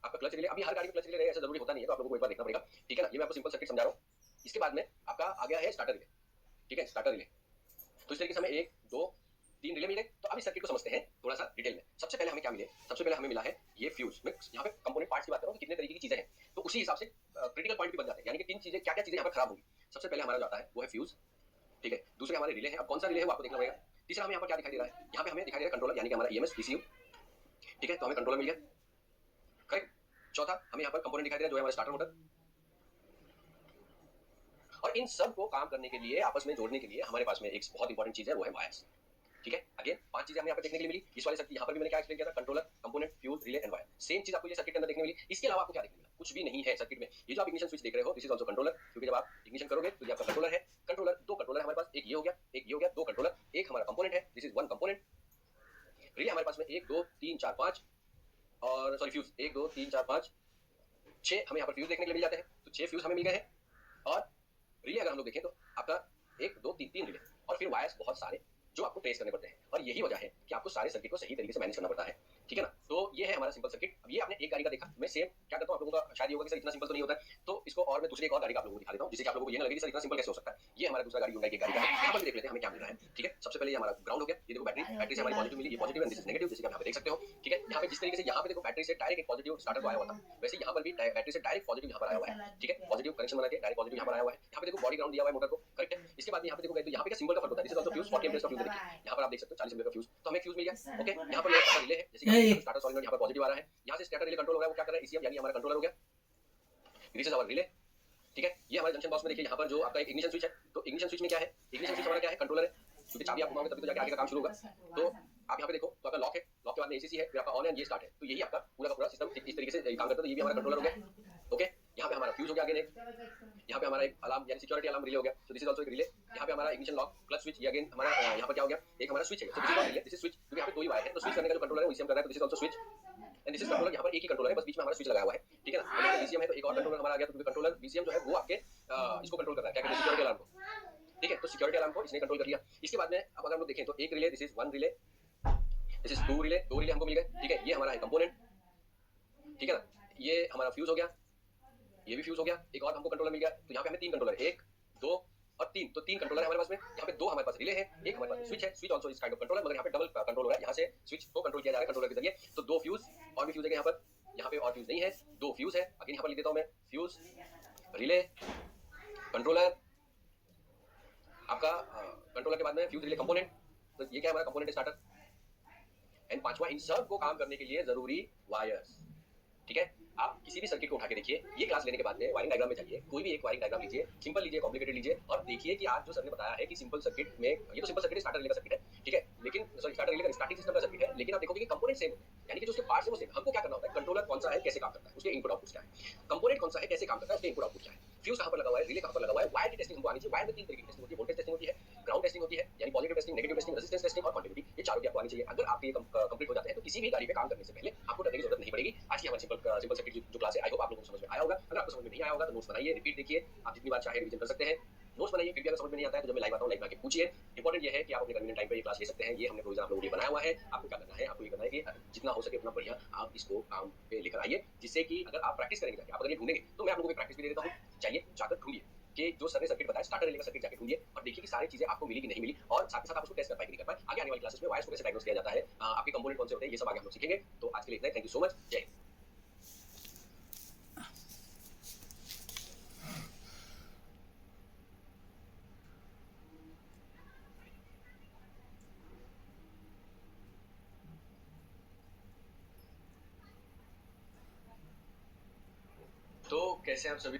आपका क्लच रिले। अभी हर गाड़ी में क्लच रिले रहे ऐसा जरूरी होता नहीं है, तो आप लोगों को एक बार देखना पड़ेगा। ठीक है ना, ये मैं आपको सिंपल सर्किट समझा रहा हूँ। इसके बाद में आपका आ गया है स्टार्टर रिले। ठीक है, स्टार्टर रिले। तो इस तरीके से हमें 1 2 3 रिले मिल गए। तो अब इस सर्किट को समझते हैं थोड़ा सा डिटेल में। सबसे पहले हमें क्या मिले? सबसे पहले हमें मिला है ये फ्यूज। मैं यहाँ पे कंपोनेंट पार्ट्स की बात कर रहा हूँ कि कितने तरीके की चीजें हैं, तो उसी हिसाब से क्रिटिकल पॉइंट भी बन जाते हैं, यानी कि 3 चीजें, क्या-क्या चीजें यहाँ पर खराब होंगी। सबसे पहले हमारा जो आता है वो है फ्यूज, ठीक है। दूसरे हमारे रिले है, अब कौन सा रिले है वो आपको देखना पड़ेगा। तीसरा हमें यहाँ पर क्या दिखाई दे रहा है? यहाँ पे हमें दिखाई दे रहा है कंट्रोलर, यानी कि हमारा ईएमएस पीसीयू, ठीक है। तो हमें कंट्रोलर मिल गया, करेक्ट। चौथा हमें यहाँ पर कंपोनेंट दिखाई दे रहा है जो है हमारा स्टार्टर मोटर। और इन सब को काम करने के लिए, आपस में जोड़ने के लिए हमारे पास में एक बहुत इंपॉर्टेंट चीज है, वो है वायर्स, ठीक है। अगेन 5 चीजें हमें यहाँ पे देखने के लिए मिली। इस वाले सर्किट यहाँ पर भी मैंने क्या एक्सप्लेन किया था? Controller, component, fuse, relay and wire. Same चीज आपको ये सर्किट के अंदर देखने मिली। इसके अलावा आपको क्या देखने मिला? कुछ भी नहीं है सर्किट में। ये जो आप इग्निशन स्विच देख रहे हो, दिस इज आल्सो कंट्रोलर, क्योंकि जब आप इग्निशन करोगे तो ये आपका कंट्रोलर है। कंट्रोलर, 2 कंट्रोलर हमारे पास, एक ये हो गया, एक ये हो गया, 2 कंट्रोलर, एक हमारा कंपोनेंट है, दिस इज 1 कंपोनेंट। रिले हमारे पास में 1 2 3 4 5, और सॉरी फ्यूज 1 2 3 4 5 6 हमें यहाँ पर फ्यूज देखने के लिए मिल जाते हैं। तो 6 फ्यूज हमें मिल गए हैं। और रिले अगर हम लोग देखें तो आपका 1 2 3 रिले, और फिर वायर्स बहुत सारे जो आपको ट्रेस करने पड़ते हैं। और यही वजह है कि आपको सारे सर्किट को सही तरीके से मैनेज करना पड़ता है, ठीक है ना। तो ये है हमारा सिंपल सर्किट। अब ये आपने एक गाड़ी का देखा, मैं सेम क्या करता हूँ, आप लोगों का शायद ये होगा कि सर इतना सिंपल तो नहीं होता है, तो इसको और मैं दूसरी एक और गाड़ी का आप लोगों को दिखा देता हूँ, जिससे कि आप लोगों को ये ना लगे कि सर इतना सिंपल कैसे हो सकता है। ये हमारा दूसरा गाड़ी Hyundai की गाड़ी का है। यहाँ पर भी देख लेते हैं हमें क्या मिल रहा है, ठीक है। सबसे पहले ये हमारा ग्राउंड हो गया, ये देखो बैटरी, बैटरी से हमारी पॉजिटिव मिली, ये पॉजिटिव है, दिस इज नेगेटिव, जैसे कि आप यहाँ पे देख सकते हो, ठीक है। यहाँ पे जिस तरीके से यहाँ पे देखो बैटरी से डायरेक्ट एक पॉजिटिव स्टार्टर को आया हुआ था, वैसे यहाँ पर भी बैटरी से डायरेक्ट पॉजिटिव यहाँ पर आया हुआ है, ठीक है। पॉजिटिव कनेक्शन बना के डायरेक्ट पॉजिटिव यहाँ पर आया हुआ है। यहाँ पे देखो बॉडी ग्राउंड दिया हुआ है मोटर को, करेक्ट है। इसके बाद यहाँ पे देखो, तो यहाँ पे का सिंबल का फर्क होता है, this is also fuse, 40 ampere का फ्यूज देखिए, यहाँ पर आप देख सकते हो 40 एम्पियर का फ्यूज, तो हमें फ्यूज मिल गया, ओके। यहाँ पर ये रिले है, जैसे कि स्टार्टर सॉलिनॉइड यहाँ पर पॉजिटिव आ रहा है, यहाँ से स्टार्टर रिले कंट्रोल हो रहा है, वो क्या कर रहा है, ईसीएम यानी हमारा कंट्रोलर हो गया, दिस इज आवर रिले, ठीक है। ये हमारे जंक्शन बॉक्स में देखिए यहाँ पर जो आपका एक इग्निशन स्विच है, तो इग्निशन स्विच में क्या है? इग्निशन स्विच हमारा क्या है? कंट्रोलर है, क्योंकि चाबी आप घुमाओगे तभी तो जाके आगे का काम शुरू होगा। तो आप यहाँ पे देखो, तो आपका लॉक है, लॉक के बाद में एसीसी है, फिर आपका ऑन है, ये स्टार्ट है, तो यही आपका पूरा का पूरा सिस्टम इस तरीके से काम करता है। तो ये भी हमारा कंट्रोलर हो गया, ओके। यहाँ पे हमारा फ्यूज हो गया, अगेन यहाँ पे हमारा एक अलार्म यानी सिक्योरिटी अलार्म रिले हो गया, तो दिस इज आल्सो एक रिले। यहाँ पे हमारा इग्निशन लॉक क्लच स्विच, ये अगेन हमारा यहाँ पर क्या हो गया? एक हमारा स्विच है, तो this is not relay, this is switch, क्योंकि यहाँ पे दो ही वायर है, तो स्विच करने का जो कंट्रोलर है वो ईसीएम कर रहा है, तो this is also switch and this is controller. यहाँ पर एक ही कंट्रोलर है, बस बीच में हमारा स्विच लगाया हुआ है, ठीक है ना। और यहाँ पे बीसीएम है, तो एक और कंट्रोलर हमारा आ गया, तो क्योंकि कंट्रोलर बीसीएम जो है वो आपके इसको कंट्रोल कर रहा है, क्या कहते हैं, सिक्योरिटी अलार्म को, ठीक है। तो सिक्योरिटी अलार्म को इसने कंट्रोल कर लिया। इसके बाद में अब अगर हम लोग देखें तो एक relay, this is 1 relay, this is 2 relay, 2 relay हमको मिल गए, ठीक है। ये हमारा है कंपोनेंट, ठीक है ना। ये हमारा फ्यूज हो गया, ये भी फ्यूज हो गया, एक और हमको कंट्रोलर मिल गया। तो यहाँ पे हमें 3 कंट्रोलर, 1 2 और 3, तो 3 कंट्रोलर है हमारे पास में। यहाँ पे 2 हमारे पास रिले है, एक हमारे पास स्विच है, switch also is kind of controller, मगर यहाँ पे डबल कंट्रोल हो रहा है, यहाँ से स्विच को कंट्रोल किया जा रहा है कंट्रोलर के जरिए। तो 2 फ्यूज, और भी फ्यूज है यहाँ पर, यहाँ पे और फ्यूज नहीं है, 2 फ्यूज है। अगेन यहाँ पर लिख देता हूँ मैं, फ्यूज, रिले, कंट्रोलर, आपका कंट्रोलर के बाद में फ्यूज, रिले, कंपोनेंट। तो ये क्या है? हमारा कंपोनेंट स्टार्टर। एंड पांचवा, इन सब को काम करने के लिए जरूरी वायर्स, ठीक है। आप किसी भी सर्किट को उठा के देखिए, ये क्लास लेने के बाद में वायरिंग डायग्राम में जाइए, कोई भी एक वायरिंग डायग्राम लीजिए, सिंपल लीजिए, कॉम्प्लिकेटेड लीजिए, और देखिए कि आज जो सर ने बताया है कि सिंपल सर्किट में, ये तो सिंपल सर्किट स्टार्टर रिले का सर्किट है, ठीक है, लेकिन सॉरी स्टार्टर रिले का स्टार्टिंग सिस्टम का सर्किट है, लेकिन आप देखोगे कि कंपोनेंट सेम है, यानी कि जो उसके पार्ट्स है वो सेम। हमको क्या करना होता है? कंट्रोलर कौन सा है, कैसे काम करता है, उसके इनपुट आउटपुट क्या है, कंपोनेंट कौन सा है, कैसे काम करता है, उसके इनपुट आउटपुट क्या है, फ्यूज कहां पर लगा हुआ है, रिले कहां पर लगा हुआ है, वायर की टेस्टिंग हमको आनी चाहिए। वायर में 3 तरीके की टेस्टिंग होती है, वोल्टेज टेस्टिंग होती है, ग्राउंड टेस्टिंग होती है, यानी positive testing, negative testing, resistance testing और क्वांटिटी, ये चारों की आपको आनी चाहिए। अगर आपके ये कंप्लीट हो जाते हैं तो किसी भी गाड़ी पे काम करने से पहले आपको डरने की जरूरत नहीं पड़ेगी। आज की हमारी सिंपल सर्किट जो क्लास है, आई होप आप लोगों को समझ में आया होगा। अगर आपको समझ में नहीं आया होगा तो नोट्स बनाइए, रिपीट देखिए, आप जितनी बार चाहे रिवीजन कर सकते हैं, नोट्स बनाइए। फिर भी अगर समझ में नहीं आता है तो जब मैं लाइव आता हूं, लाइव में आके पूछिए। इंपॉर्टेंट ये है कि आप अपने कन्वीनियंट टाइम पे ये क्लास ले सकते हैं। ये हमने प्रोविजन आप लोगों के लिए बनाया हुआ है। आपको क्या करना है? आपको ये करना है कि जितना हो सके उतना बढ़िया आप इसको काम पे लेकर आइए, जिससे कि अगर आप प्रैक्टिस करेंगे जाके, आप अगर ये ढूंढेंगे तो मैं आप लोगों को प्रैक्टिस भी दे देता हूँ। चाहिए जाकर ढूंढिए कि जो सर ने सर्किट बताया, स्टार्टर रिले का सर्किट जाके ढूंढिए और देखिए कि सारी चीजें आपको मिली कि नहीं मिली, और साथ ही साथ आप उसको टेस्ट कर पाए कि नहीं कर पाए। आगे आने वाली क्लासेस में वायर्स को कैसे डायग्नोस किया जाता है, आपके कंपोनेंट कौन से होते हैं, ये सब आगे हम लोग सीखेंगे। तो आज के लिए इतना ही। Thank you so much. जय हिंद। तो कैसे आप सभी